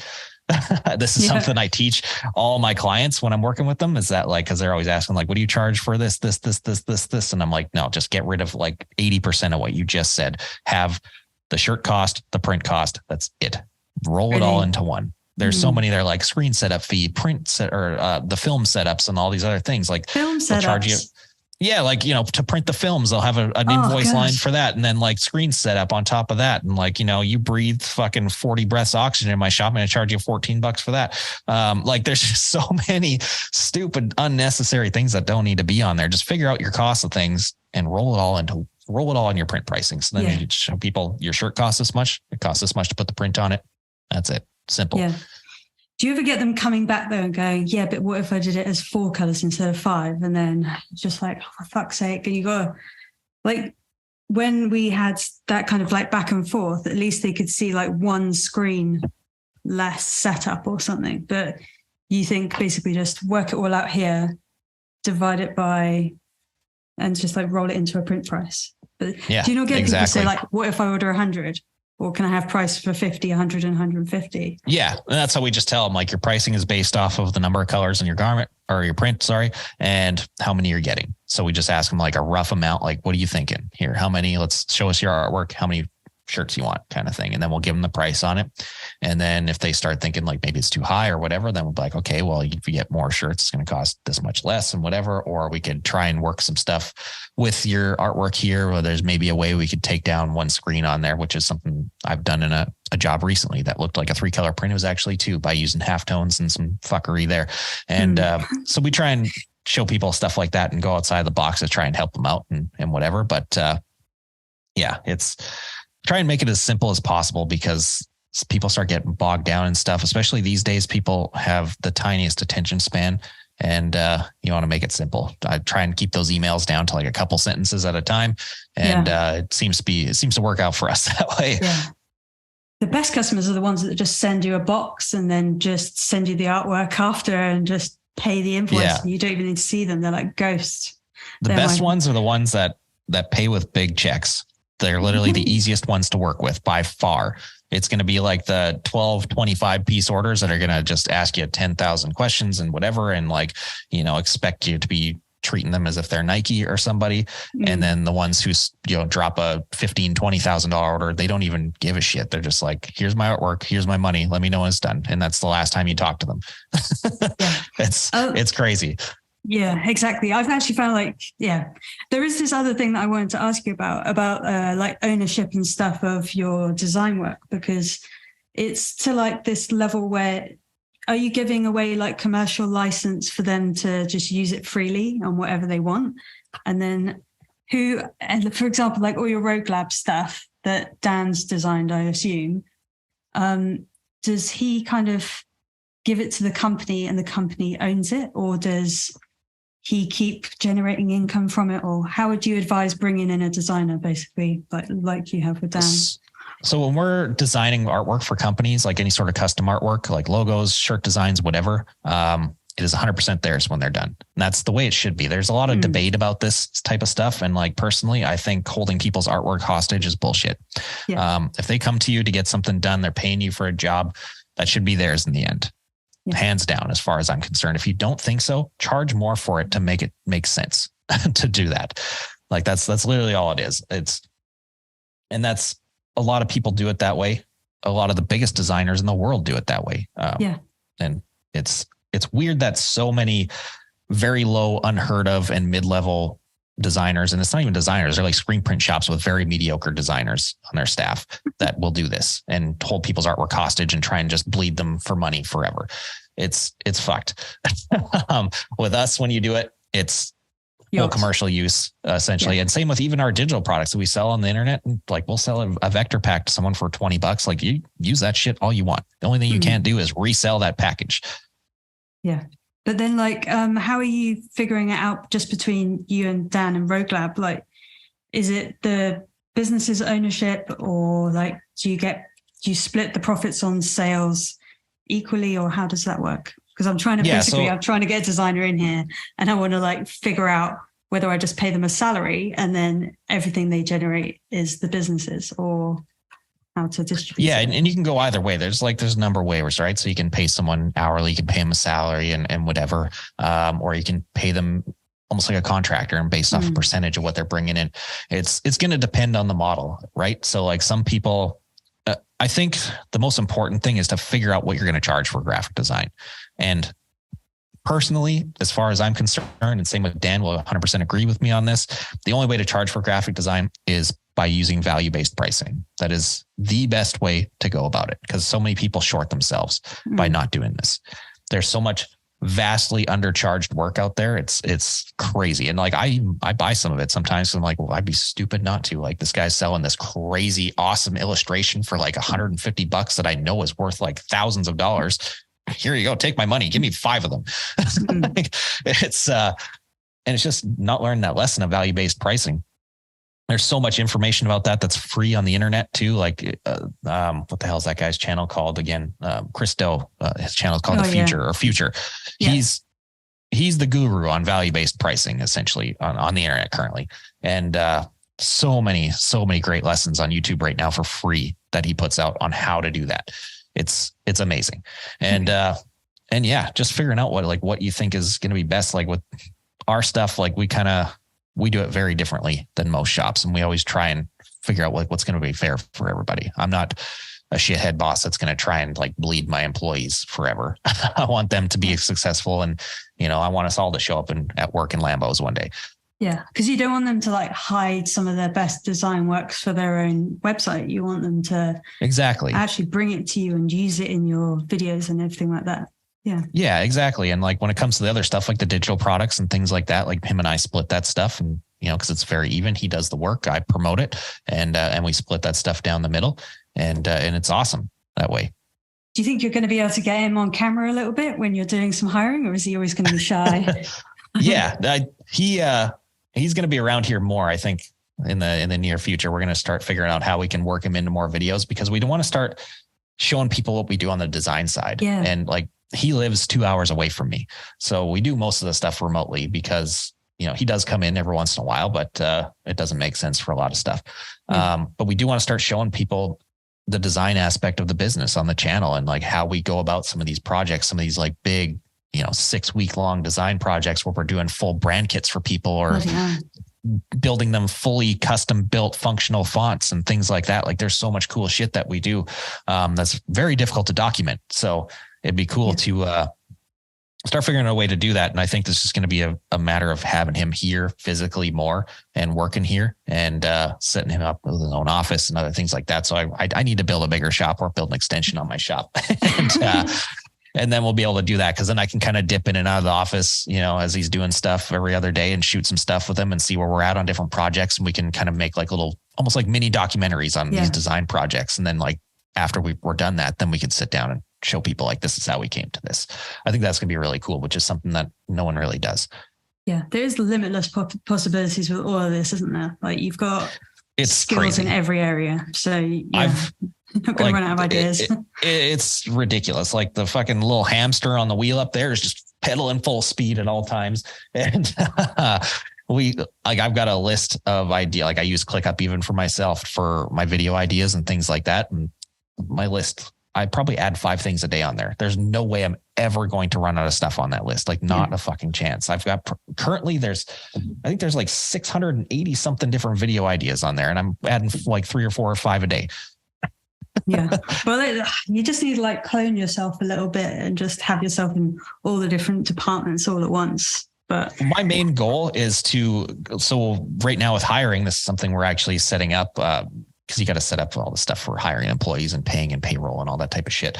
This is something I teach all my clients when I'm working with them, is that like, cause they're always asking like, what do you charge for this? And I'm like, no, just get rid of like 80% of what you just said. Have the shirt cost, the print cost. That's it. Roll it all into one. There's so many. They're like screen setup fee, print set, or the film setups and all these other things. Like film setups. Charge you. Yeah, like, to print the films, they'll have an invoice line for that. And then like screen setup on top of that. And like, you breathe fucking 40 breaths of oxygen in my shop, and I charge you $14 for that. Like, there's just so many stupid, unnecessary things that don't need to be on there. Just figure out your cost of things and roll it all in your print pricing. So then you show people your shirt costs this much. It costs this much to put the print on it. That's it. Simple. Yeah. Do you ever get them coming back though and going, yeah, but what if I did it as 4 colors instead of 5? And then just like, oh, for fuck's sake. And you go, like, when we had that kind of like back and forth, at least they could see like one screen less setup or something. But you think basically just work it all out here, divide it by, and just like roll it into a print price. But do you not get people say like, what if I order 100? Or can I have price for 50, 100, and 150? Yeah. And that's how we just tell them, like, your pricing is based off of the number of colors in your garment, or your print, and how many you're getting. So we just ask them like a rough amount, like, what are you thinking here? How many, let's show us your artwork. How many shirts you want, kind of thing. And then we'll give them the price on it. And then if they start thinking like maybe it's too high or whatever, then we'll be like, okay, well, if you get more shirts, it's going to cost this much less and whatever. Or we could try and work some stuff with your artwork here, or there's maybe a way we could take down one screen on there, which is something I've done in a job recently that looked like a 3-color print. It was actually 2, by using halftones and some fuckery there. And so we try and show people stuff like that and go outside the box to try and help them out and whatever. But it's try and make it as simple as possible, because people start getting bogged down and stuff, especially these days. People have the tiniest attention span, and you want to make it simple. I try and keep those emails down to like a couple sentences at a time. And it seems to work out for us that way. Yeah. The best customers are the ones that just send you a box and then just send you the artwork after and just pay the invoice. Yeah. You don't even need to see them. They're like ghosts. The best ones are the ones that pay with big checks. They're literally the easiest ones to work with by far. It's going to be like the 12, 25 piece orders that are going to just ask you 10,000 questions and whatever. And like, expect you to be treating them as if they're Nike or somebody. Mm-hmm. And then the ones who, drop a $15,000, $20,000 order, they don't even give a shit. They're just like, here's my artwork. Here's my money. Let me know when it's done. And that's the last time you talk to them. It's crazy. Yeah, exactly. I've actually found there is this other thing that I wanted to ask you about like ownership and stuff of your design work, because it's to like this level where, are you giving away like commercial license for them to just use it freely on whatever they want? And then for example, like all your Rogue Lab stuff that Dan's designed, I assume, does he kind of give it to the company and the company owns it, or does he keep generating income from it? Or how would you advise bringing in a designer, basically, like you have with Dan? So when we're designing artwork for companies, like any sort of custom artwork, like logos, shirt designs, whatever, it is 100% theirs when they're done. And that's the way it should be. There's a lot of debate about this type of stuff. And like, personally, I think holding people's artwork hostage is bullshit. Yeah. If they come to you to get something done, they're paying you for a job, that should be theirs in the end. Yeah. Hands down, as far as I'm concerned. If you don't think so, charge more for it to make it make sense to do that. Like that's literally all it is. And that's, a lot of people do it that way. A lot of the biggest designers in the world do it that way. And it's weird that so many very low, unheard of, and mid-level designers, and it's not even designers, they're like screen print shops with very mediocre designers on their staff that will do this and hold people's artwork hostage and try and just bleed them for money forever. It's fucked. With us, when you do it, it's full commercial use, essentially. And same with even our digital products that we sell on the internet. Like, we'll sell a vector pack to someone for $20. Like, you use that shit all you want. The only thing you can't do is resell that package. Yeah. But then, like, how are you figuring it out just between you and Dan and Rogue Lab? Like, is it the business's ownership, or like, do you split the profits on sales equally, or how does that work? Because I'm trying to I'm trying to get a designer in here, and I want to like figure out whether I just pay them a salary and then everything they generate is the businesses, or how to distribute. Yeah. And you can go either way. There's a number of ways, right? So you can pay someone hourly, you can pay them a salary and whatever. Or you can pay them almost like a contractor and based off a percentage of what they're bringing in. It's going to depend on the model, right? So like some people, I think the most important thing is to figure out what you're going to charge for graphic design. And personally, as far as I'm concerned, and same with Dan will 100% agree with me on this, the only way to charge for graphic design is by using value-based pricing. That is the best way to go about it, because so many people short themselves by not doing this. There's so much vastly undercharged work out there. It's crazy. And like, I buy some of it sometimes. I'm like, well, I'd be stupid not to. Like, this guy's selling this crazy, awesome illustration for like $150 that I know is worth like thousands of dollars. Here you go. Take my money. Give me 5 of them. Like, and it's just not learning that lesson of value-based pricing. There's so much information about that that's free on the internet too. Like, what the hell is that guy's channel called again? Christo, his channel is called Future. Yeah. He's the guru on value-based pricing, essentially on the internet currently. And so many great lessons on YouTube right now for free that he puts out on how to do that. It's amazing. And yeah, just figuring out what you think is going to be best. Like with our stuff, like we do it very differently than most shops. And we always try and figure out what's going to be fair for everybody. I'm not a shithead boss that's going to try and like bleed my employees forever. I want them to be successful. And, I want us all to show up at work in Lambos one day. Yeah. Because you don't want them to like hide some of their best design works for their own website. You want them to actually bring it to you and use it in your videos and everything like that. Yeah. Yeah, exactly. And like when it comes to the other stuff, like the digital products and things like that, like him and I split that stuff, and because it's very even. He does the work, I promote it, and we split that stuff down the middle, and it's awesome that way. Do you think you're going to be able to get him on camera a little bit when you're doing some hiring, or is he always going to be shy? Yeah, he's going to be around here more, I think, in the near future. We're going to start figuring out how we can work him into more videos, because we don't want to start showing people what we do on the design side. Yeah. And like, he lives 2 hours away from me. So we do most of the stuff remotely because, he does come in every once in a while, but it doesn't make sense for a lot of stuff. But we do want to start showing people the design aspect of the business on the channel, and like how we go about some of these projects, some of these like big, 6-week long design projects where we're doing full brand kits for people, or building them fully custom built functional fonts and things like that. Like, there's so much cool shit that we do that's very difficult to document. So it'd be cool to start figuring out a way to do that. And I think this is going to be a matter of having him here physically more and working here, and setting him up with his own office and other things like that. So I need to build a bigger shop, or build an extension on my shop. And then we'll be able to do that, because then I can kind of dip in and out of the office, as he's doing stuff every other day, and shoot some stuff with him and see where we're at on different projects. And we can kind of make like little, almost like mini documentaries on these design projects. And then like after we're done that, then we can sit down and show people like, this is how we came to this. I think that's going to be really cool, which is something that no one really does. Yeah. There is limitless possibilities with all of this, isn't there? Like you've got skills crazy in every area. So yeah, not going to run out of ideas. It's ridiculous. Like the fucking little hamster on the wheel up there is just pedaling full speed at all times. And I've got a list of idea. Like I use ClickUp even for myself for my video ideas and things like that. And my list, I probably add 5 things a day on there. There's no way I'm ever going to run out of stuff on that list. Like not a fucking chance. I've got currently I think there's like 680 something different video ideas on there. And I'm adding like 3 or 4 or 5 a day. Yeah. Well, you just need to like clone yourself a little bit and just have yourself in all the different departments all at once. But my main goal is so right now with hiring, this is something we're actually setting up because you got to set up all the stuff for hiring employees and paying and payroll and all that type of shit.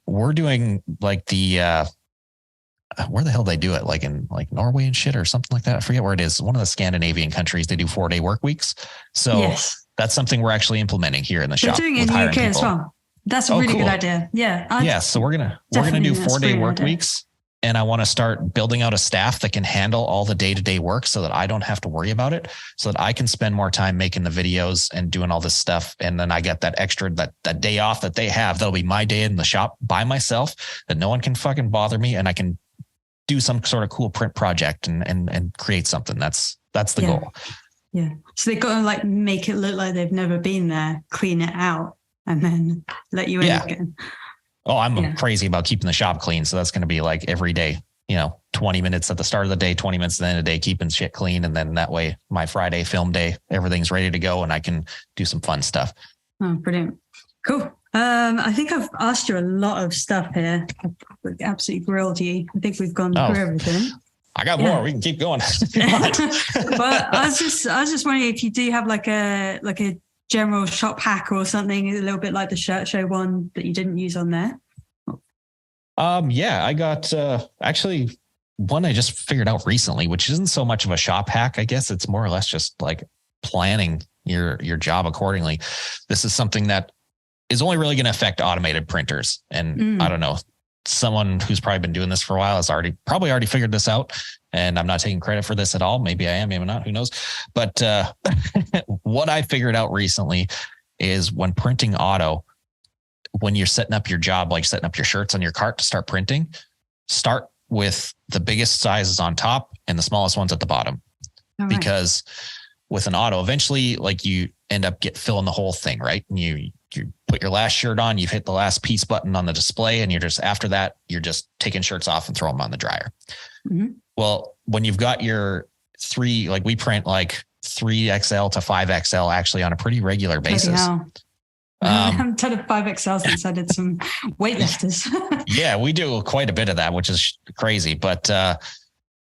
We're doing like where the hell they do it? Like in like Norway and shit or something like that. I forget where it is. One of the Scandinavian countries, they do 4-day work weeks. So that's something we're actually implementing here in the shop. They're doing it in the UK as well. That's a really good idea. Yeah. So we're gonna do 4-day work weeks. And I want to start building out a staff that can handle all the day-to-day work so that I don't have to worry about it, so that I can spend more time making the videos and doing all this stuff. And then I get that extra, that day off that they have. That'll be my day in the shop by myself, that no one can fucking bother me. And I can do some sort of cool print project and create something. That's the goal. Yeah. So they've got to like make it look like they've never been there, clean it out, and then let you in again. Oh, I'm crazy about keeping the shop clean. So that's going to be like every day, 20 minutes at the start of the day, 20 minutes at the end of the day, keeping shit clean. And then that way, my Friday film day, everything's ready to go and I can do some fun stuff. Oh, brilliant. Cool. I think I've asked you a lot of stuff here. I've absolutely grilled you. I think we've gone through everything. I got more. We can keep going. But I was just wondering if you do have like a general shop hack or something, a little bit like the shirt show one that you didn't use on there. I got actually one I just figured out recently, which isn't so much of a shop hack. I guess it's more or less just like planning your job accordingly. This is something that is only really going to affect automated printers. And I don't know, someone who's probably been doing this for a while has probably already figured this out. And I'm not taking credit for this at all. Maybe I am, maybe not, who knows? But what I figured out recently is when printing auto, when you're setting up your job, like setting up your shirts on your cart to start printing, start with the biggest sizes on top and the smallest ones at the bottom. All right. Because with an auto, eventually like you end up filling the whole thing, right? And you put your last shirt on, you've hit the last piece button on the display, and after that, you're just taking shirts off and throw them on the dryer. Mm-hmm. Well, when you've got your we print like 3XL to 5XL actually on a pretty regular basis. I haven't done a 5XL since I did some weightlifters. Yeah, we do quite a bit of that, which is crazy. But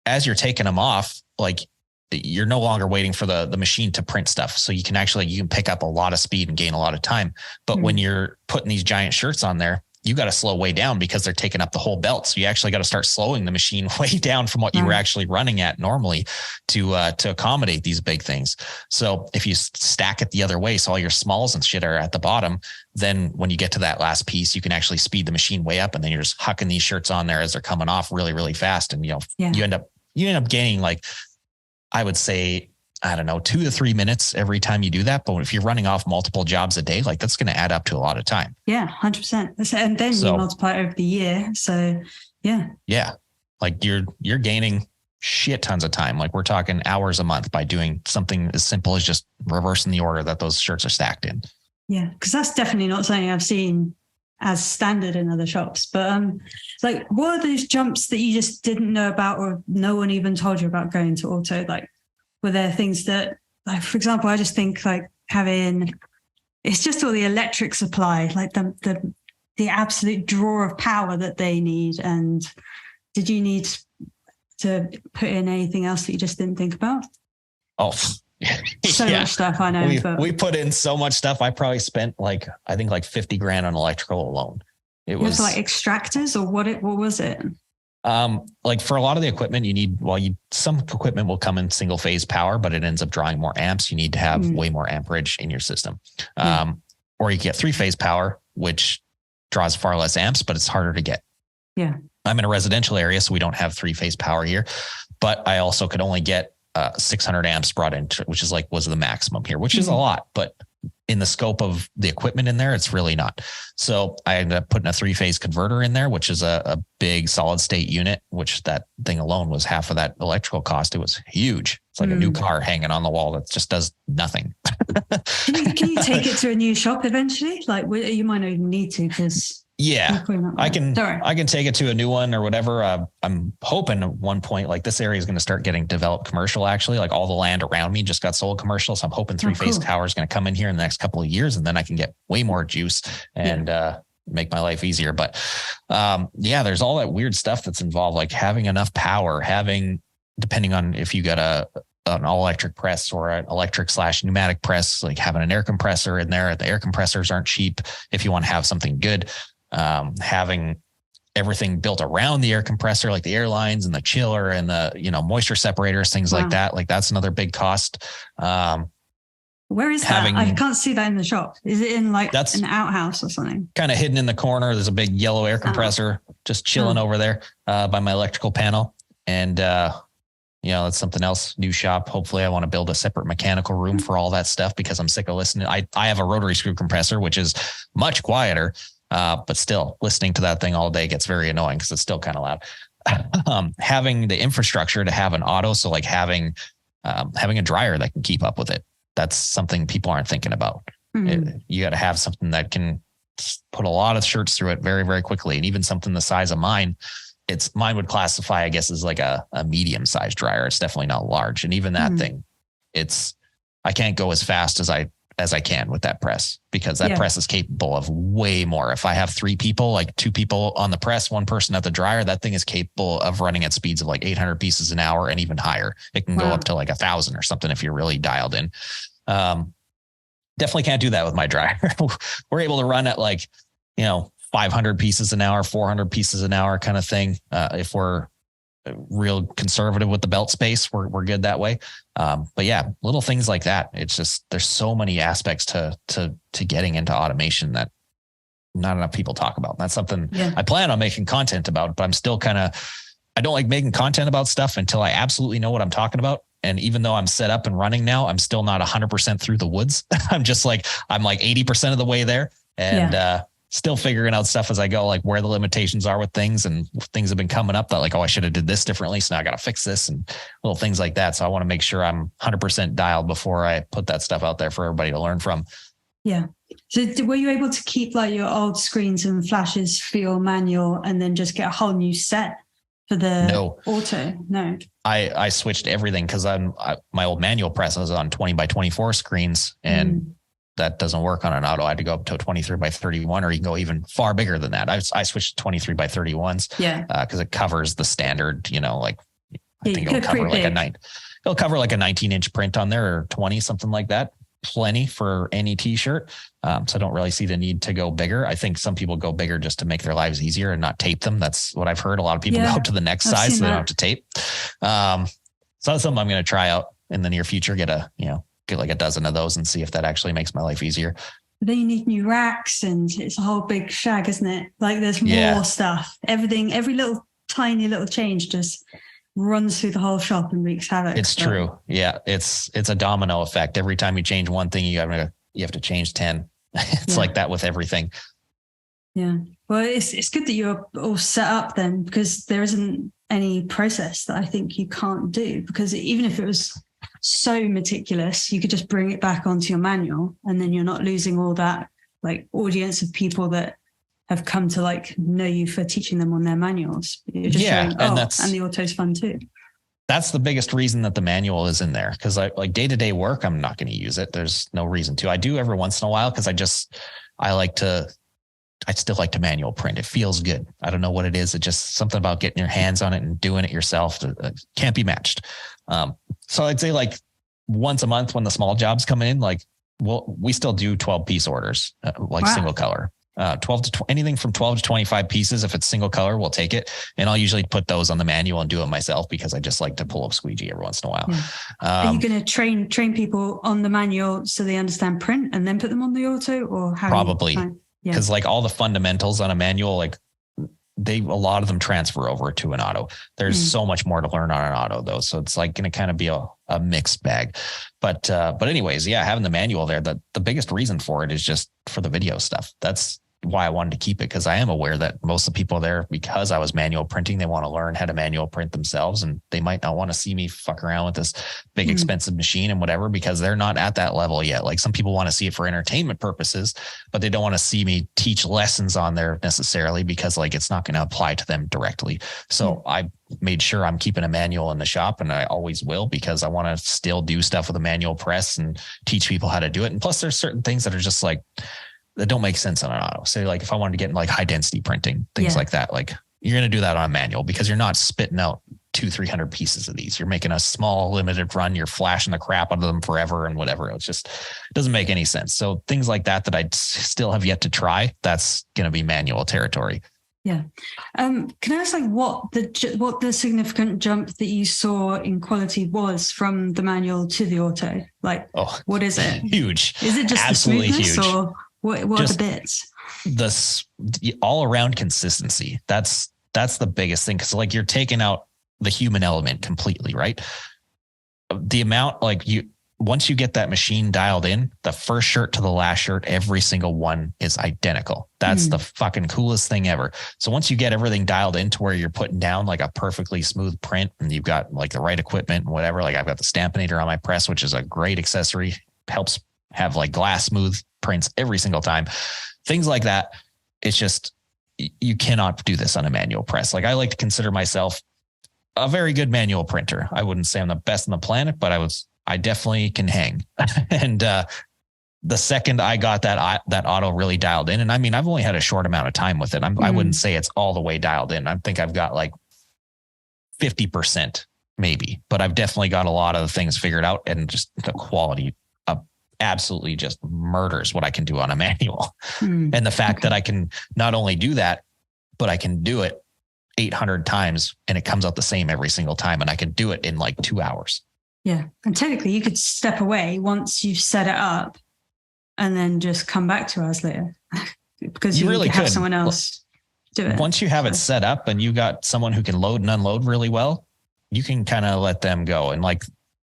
as you're taking them off, like you're no longer waiting for the machine to print stuff. So you can pick up a lot of speed and gain a lot of time. But when you're putting these giant shirts on there, you got to slow way down because they're taking up the whole belt. So you actually got to start slowing the machine way down from what you were actually running at normally to accommodate these big things. So if you stack it the other way, so all your smalls and shit are at the bottom, then when you get to that last piece, you can actually speed the machine way up, and then you're just hucking these shirts on there as they're coming off really, really fast. And, you end up gaining like, I would say, I don't know, 2 to 3 minutes every time you do that. But if you're running off multiple jobs a day, like that's going to add up to a lot of time. Yeah, 100%. And then you multiply it over the year. So yeah. Yeah. Like you're gaining shit tons of time. Like we're talking hours a month by doing something as simple as just reversing the order that those shirts are stacked in. Yeah. Cause that's definitely not something I've seen as standard in other shops. But like what are those jumps that you just didn't know about or no one even told you about going to auto? Like, were there things that, like, for example, I just think like it's just all the electric supply, like the absolute draw of power that they need. And did you need to put in anything else that you just didn't think about? Oh, so much stuff, I know. We put in so much stuff. I probably spent like 50 grand on electrical alone. It was like extractors or what was it? Like for a lot of the equipment some equipment will come in single phase power, but it ends up drawing more amps. You need to have way more amperage in your system. Or you get 3-phase power, which draws far less amps, but it's harder to get. Yeah. I'm in a residential area, so we don't have 3-phase power here, but I also could only get 600 amps brought in, which is was the maximum here, which is a lot, but in the scope of the equipment in there, it's really not. So I ended up putting a 3-phase converter in there, which is a big solid state unit, which that thing alone was half of that electrical cost. It was huge. It's like a new car hanging on the wall that just does nothing. Can you take it to a new shop eventually? You might not even need to, because yeah, I can take it to a new one or whatever. I'm hoping at one point, this area is going to start getting developed commercial. Actually, all the land around me just got sold commercial. So I'm hoping 3-phase power is going to come in here in the next couple of years, and then I can get way more juice and make my life easier. But there's all that weird stuff that's involved, like having enough power, depending on if you got an all electric press or an electric / pneumatic press, like having an air compressor in there. The air compressors aren't cheap if you want to have something good. Having everything built around the air compressor, like the air lines and the chiller and the, moisture separators, things like that. That's another big cost. Where is that? I can't see that in the shop. Is it in that's an outhouse or something? Kind of hidden in the corner. There's a big yellow air compressor just chilling over there by my electrical panel. And, that's something else, new shop. Hopefully I want to build a separate mechanical room for all that stuff, because I'm sick of listening. I have a rotary screw compressor, which is much quieter. But still, listening to that thing all day gets very annoying because it's still kind of loud. Having the infrastructure to have an auto, so having a dryer that can keep up with it, that's something people aren't thinking about. You got to have something that can put a lot of shirts through it very, very quickly. And even something the size of mine, mine would classify, I guess, as like a medium-sized dryer. It's definitely not large. And even that thing, I can't go as fast as I can with that press, because that press is capable of way more. If I have 3 people, 2 people on the press, 1 person at the dryer, that thing is capable of running at speeds of 800 pieces an hour and even higher. It can go up to 1,000 or something if you're really dialed in. Definitely can't do that with my dryer. We're able to run at 500 pieces an hour, 400 pieces an hour kind of thing. If we're real conservative with the belt space, we're good that way. But yeah, little things like that. It's just, there's so many aspects to getting into automation that not enough people talk about. That's something I plan on making content about, but I'm still I don't like making content about stuff until I absolutely know what I'm talking about. And even though I'm set up and running now, I'm still not 100% through the woods. I'm 80% of the way there. And, still figuring out stuff as I go, where the limitations are with things, and things have been coming up that I should have did this differently. So now I got to fix this and little things like that. So I want to make sure I'm 100% dialed before I put that stuff out there for everybody to learn from. Yeah. So were you able to keep your old screens and flashes for your manual and then just get a whole new set for the auto? No. I switched everything because my old manual press was on 20 by 24 screens, and that doesn't work on an auto. I had to go up to a 23 by 31, or you can go even far bigger than that. I switched to 23 by 31s. Yeah. Cause it covers the standard, I think it'll cover it'll cover a 19-inch print on there, or 20, something like that. Plenty for any t-shirt. So I don't really see the need to go bigger. I think some people go bigger just to make their lives easier and not tape them. That's what I've heard. A lot of people go to the next size so they don't have to tape. So that's something I'm going to try out in the near future. Get a dozen of those and see if that actually makes my life easier. Then you need new racks, and it's a whole big shag, isn't it? There's more stuff. Everything, every little tiny little change just runs through the whole shop and wreaks havoc. It's true. Yeah. It's a domino effect. Every time you change one thing, you have to change 10. It's like that with everything. Yeah. Well, it's good that you're all set up then, because there isn't any process that I think you can't do, because even if it was so meticulous, you could just bring it back onto your manual, and then you're not losing all that audience of people that have come to know you for teaching them on their manuals. You're just showing, and the auto's fun too. That's the biggest reason that the manual is in there, because day-to-day work, I'm not going to use it. There's no reason to. I do every once in a while because I still like to manual print. It feels good. I don't know what it is. It's just something about getting your hands on it and doing it yourself that can't be matched. So I'd say once a month when the small jobs come in, we still do 12-piece orders, single color, 12 to anything from 12 to 25 pieces. If it's single color, we'll take it. And I'll usually put those on the manual and do it myself, because I just like to pull up Squeegee every once in a while. Are you going to train people on the manual so they understand print and then put them on the auto, or how? Because like all the fundamentals on a manual, like a lot of them transfer over to an auto. There's so much more to learn on an auto though. So it's like going to kind of be a mixed bag, but anyways, yeah, having the manual there, the biggest reason for it is just for the video stuff. That's why I wanted to keep it. Cause I am aware that most of the people there, because I was manual printing, they want to learn how to manual print themselves. And they might not want to see me fuck around with this big expensive machine and whatever, because they're not at that level yet. Like some people want to see it for entertainment purposes, but they don't want to see me teach lessons on there necessarily, because like, it's not going to apply to them directly. So I made sure I'm keeping a manual in the shop, and I always will, because I want to still do stuff with a manual press and teach people how to do it. And plus there's certain things that are just like, that don't make sense on an auto. So like if I wanted to get in like high density printing, things like that, like you're going to do that on a manual, because you're not spitting out 200-300 pieces of these. You're making a small limited run. You're flashing the crap out of them forever and whatever. It doesn't make any sense. So things like that I still have yet to try, that's going to be manual territory. Yeah. Can I ask like what the significant jump that you saw in quality was from the manual to the auto? Like, what is it? Huge. Is it just absolutely the smoothness, huge? or what are the bits? The all around consistency. That's the biggest thing. Cause like you're taking out the human element completely, right? The amount, like once you get that machine dialed in, the first shirt to the last shirt, every single one is identical. That's the fucking coolest thing ever. So once you get everything dialed in to where you're putting down like a perfectly smooth print, and you've got like the right equipment and whatever, like I've got the Stampinator on my press, which is a great accessory, helps have like glass smooth prints every single time. Things like that. It's just, you cannot do this on a manual press. Like I like to consider myself a very good manual printer. I wouldn't say I'm the best on the planet, but I definitely can hang. And the second I got that auto really dialed in, and I mean, I've only had a short amount of time with it. I wouldn't say it's all the way dialed in. I think I've got like 50% maybe, but I've definitely got a lot of the things figured out, and just the quality absolutely just murders what I can do on a manual. And the fact that I can not only do that, but I can do it 800 times and it comes out the same every single time. And I can do it in like 2 hours. Yeah. And technically you could step away once you've set it up and then just come back 2 hours later, because you really could have someone else do it. Once you have it set up and you got someone who can load and unload really well, you can kind of let them go. And like,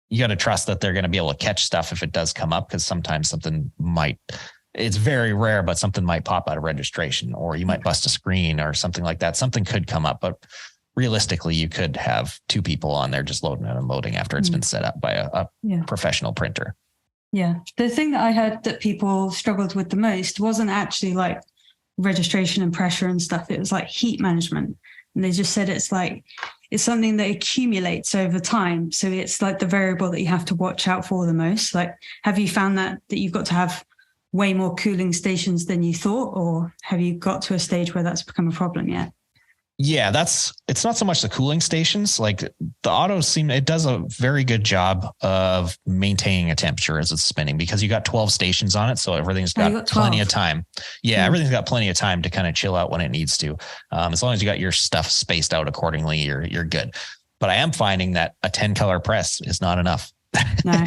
you got to trust that they're going to be able to catch stuff if it does come up, because sometimes it's very rare, but something might pop out of registration, or you might bust a screen or something like that. Something could come up, but realistically you could have two people on there just loading and unloading after it's been set up by a professional printer. Yeah. The thing that I heard that people struggled with the most wasn't actually like registration and pressure and stuff. It was like heat management. And they just said it's something that accumulates over time. So it's like the variable that you have to watch out for the most. Like, have you found that you've got to have way more cooling stations than you thought, or have you got to a stage where that's become a problem yet? Yeah, it's not so much the cooling stations. Like the auto it does a very good job of maintaining a temperature as it's spinning, because you got 12 stations on it. So everything's got plenty of time. Yeah, everything's got plenty of time to kind of chill out when it needs to. As long as you got your stuff spaced out accordingly, you're good. But I am finding that a 10 color press is not enough. No.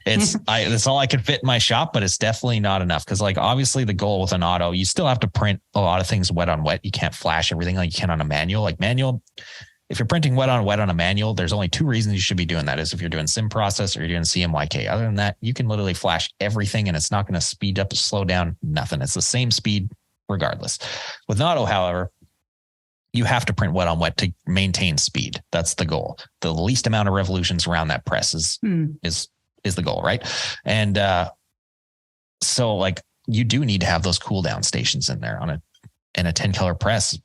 It's all I could fit in my shop, but it's definitely not enough. Cause like, obviously the goal with an auto, you still have to print a lot of things wet on wet. You can't flash everything like you can on a manual. Like manual, if you're printing wet on a manual, there's only two reasons you should be doing that, is if you're doing sim process or you're doing CMYK. Other than that, you can literally flash everything and it's not going to speed up, slow down, nothing. It's the same speed regardless. With an auto, however, you have to print wet on wet to maintain speed. That's the goal. The least amount of revolutions around that press is the goal, right? And so like you do need to have those cool down stations in there and a 10 color press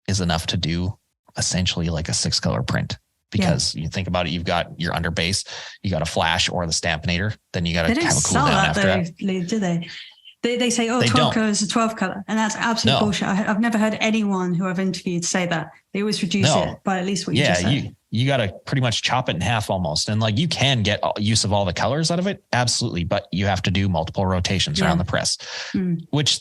is enough to do essentially like a 6 color print, because you think about it, you've got your underbase, you got a flash or the Stampinator, then you got to have a cool down after that. Do they? They say, 12 color is a 12 color. And that's absolute bullshit. I've never heard anyone who I've interviewed say that. They always reduce it by at least what you just said. You got to pretty much chop it in half almost. And like you can get use of all the colors out of it. Absolutely. But you have to do multiple rotations around the press, which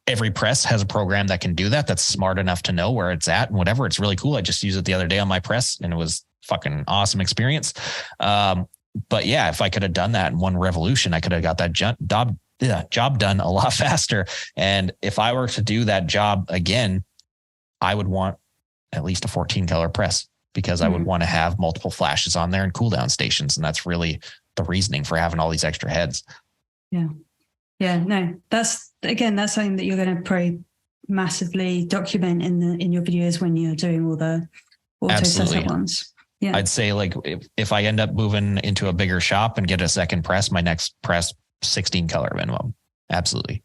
every press has a program that can do that. That's smart enough to know where it's at and whatever. It's really cool. I just used it the other day on my press and it was fucking awesome experience. But yeah, if I could have done that in one revolution, I could have got that job job done a lot faster. And if I were to do that job again, I would want at least a 14 color press, because I would want to have multiple flashes on there and cool down stations. And that's really the reasoning for having all these extra heads. Yeah. Yeah. No, that's something that you're going to probably massively document in your videos when you're doing all the auto setup ones. Yeah. I'd say like if I end up moving into a bigger shop and get a second press, my next press 16 color minimum. Absolutely.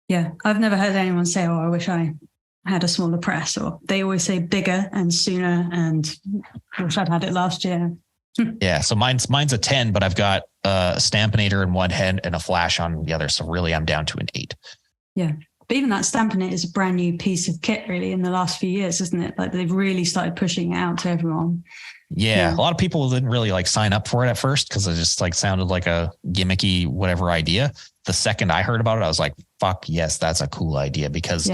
Yeah. I've never heard anyone say, oh, I wish I had a smaller press, or they always say bigger and sooner, and I wish I'd had it last year. Yeah. So mine's a 10, but I've got a Stampinator in one hand and a flash on the other. So really I'm down to an 8. Yeah. But even that Stampinator is a brand new piece of kit really in the last few years, isn't it? Like they've really started pushing it out to everyone. Yeah. A lot of people didn't really like sign up for it at first because it just like sounded like a gimmicky, whatever idea. The second I heard about it, I was like, fuck yes, that's a cool idea, because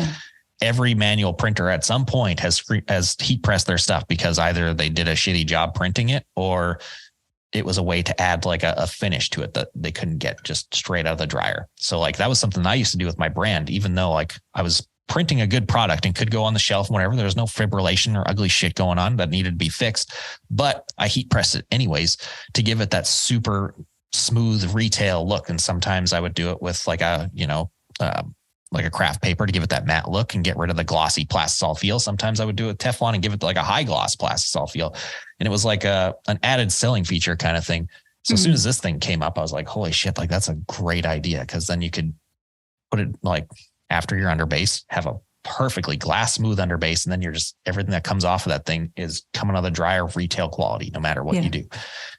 every manual printer at some point has heat pressed their stuff because either they did a shitty job printing it, or it was a way to add like a finish to it that they couldn't get just straight out of the dryer. So like that was something I used to do with my brand, even though like I was printing a good product and could go on the shelf whenever. There was no fibrillation or ugly shit going on that needed to be fixed, but I heat pressed it anyways to give it that super smooth retail look. And sometimes I would do it with like a, like a craft paper to give it that matte look and get rid of the glossy plastisol feel. Sometimes I would do it with Teflon and give it like a high gloss plastisol feel. And it was like an added selling feature kind of thing. So as soon as this thing came up, I was like, holy shit, like that's a great idea. Cause then you could put it like after your underbase, have a perfectly glass smooth underbase. And then you're just, everything that comes off of that thing is coming out of the dryer retail quality, no matter what you do.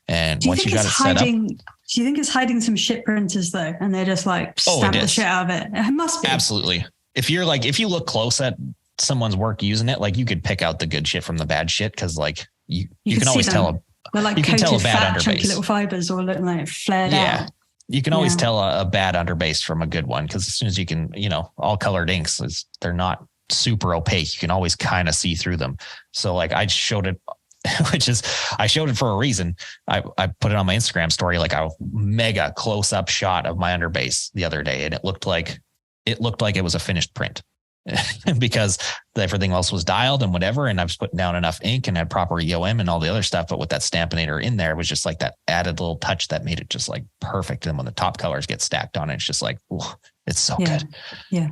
And once you got it set up. Do you think it's hiding some shit printers though? And they're just like stamp the shit out of it. It must be. Absolutely. If you look close at someone's work using it, like you could pick out the good shit from the bad shit. Cause like you can always tell they're like coated fat, chunky little fibers, or looking like flared out. You can always tell a bad underbase from a good one. Cause as soon as you can, all colored inks, they're not super opaque. You can always kind of see through them. So like I showed it, I showed it for a reason. I put it on my Instagram story, like a mega close up shot of my underbase the other day. And it looked like it was a finished print because everything else was dialed and whatever. And I was putting down enough ink and had proper EOM and all the other stuff. But with that Stampinator in there, it was just like that added little touch that made it just like perfect. And when the top colors get stacked on it, it's just like, ooh, it's so good. Yeah.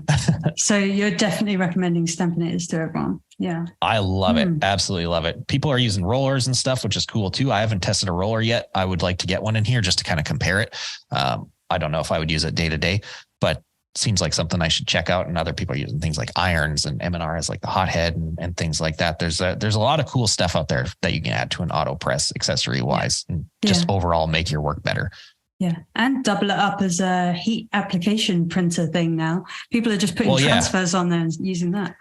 So you're definitely recommending Stampinators to everyone. Yeah. I love it. Absolutely love it. People are using rollers and stuff, which is cool too. I haven't tested a roller yet. I would like to get one in here just to kind of compare it. I don't know if I would use it day to day, but seems like something I should check out. And other people are using things like irons, and M&R has like the hothead and things like that. There's a lot of cool stuff out there that you can add to an auto press accessory wise and just overall make your work better. Yeah. And double it up as a heat application printer thing now. People are just putting transfers on there and using that.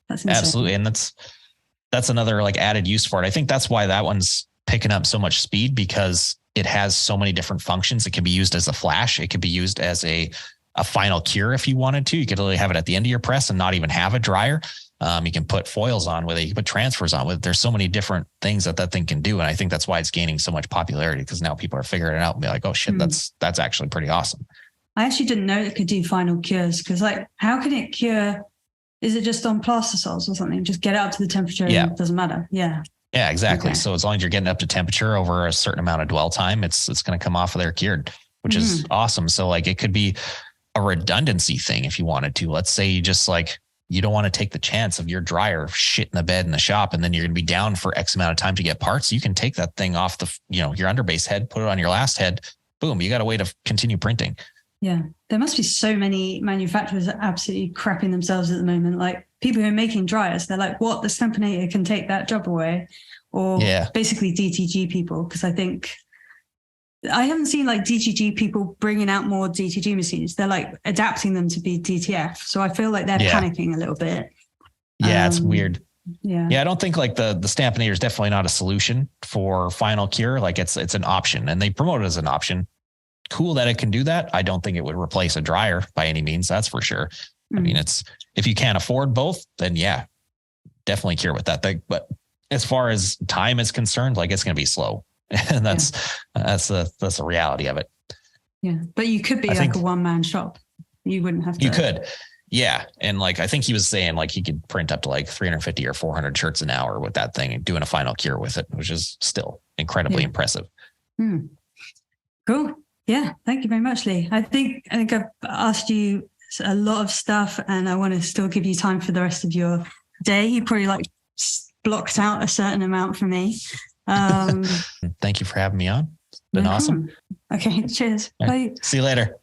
That's insane. Absolutely. And that's another like added use for it. I think that's why that one's picking up so much speed, because it has so many different functions. It can be used as a flash. It could be used as a final cure if you wanted to. You could literally have it at the end of your press and not even have a dryer. You can put foils on with it. You can put transfers on with it. There's so many different things that thing can do. And I think that's why it's gaining so much popularity, because now people are figuring it out and be like, oh shit, that's actually pretty awesome. I actually didn't know it could do final cures, because like, how can it cure? Is it just on plastisols or something? Just get it up to the temperature and it doesn't matter. Yeah. Yeah, exactly. Okay. So as long as you're getting up to temperature over a certain amount of dwell time, it's going to come off of there cured, which is awesome. So like it could be a redundancy thing if you wanted to. Let's say you just like, you don't want to take the chance of your dryer shit in the bed in the shop, and then you're going to be down for X amount of time to get parts. You can take that thing off your underbase head, put it on your last head. Boom. You got a way to continue printing. Yeah. There must be so many manufacturers that are absolutely crapping themselves at the moment. Like people who are making dryers, they're like, what? The Stampinator can take that job away. Or basically DTG people. Because I think I haven't seen like DTG people bringing out more DTG machines. They're like adapting them to be DTF. So I feel like they're panicking a little bit. Yeah, it's weird. Yeah. I don't think like the Stampinator is definitely not a solution for final cure. Like it's an option, and they promote it as an option. Cool that it can do that. I don't think it would replace a dryer by any means. That's for sure. I mean, if you can't afford both, then definitely cure with that thing. But as far as time is concerned, like it's going to be slow. And that's the reality of it. Yeah. But you could be like a one-man shop. You wouldn't have to. You could. Yeah. And like, I think he was saying like he could print up to like 350 or 400 shirts an hour with that thing and doing a final cure with it, which is still incredibly impressive. Cool. Yeah. Thank you very much, Lee. I think I've asked you a lot of stuff and I want to still give you time for the rest of your day. You probably like blocked out a certain amount for me. Thank you for having me on. It's been awesome. Okay. Cheers. Right. Bye. See you later.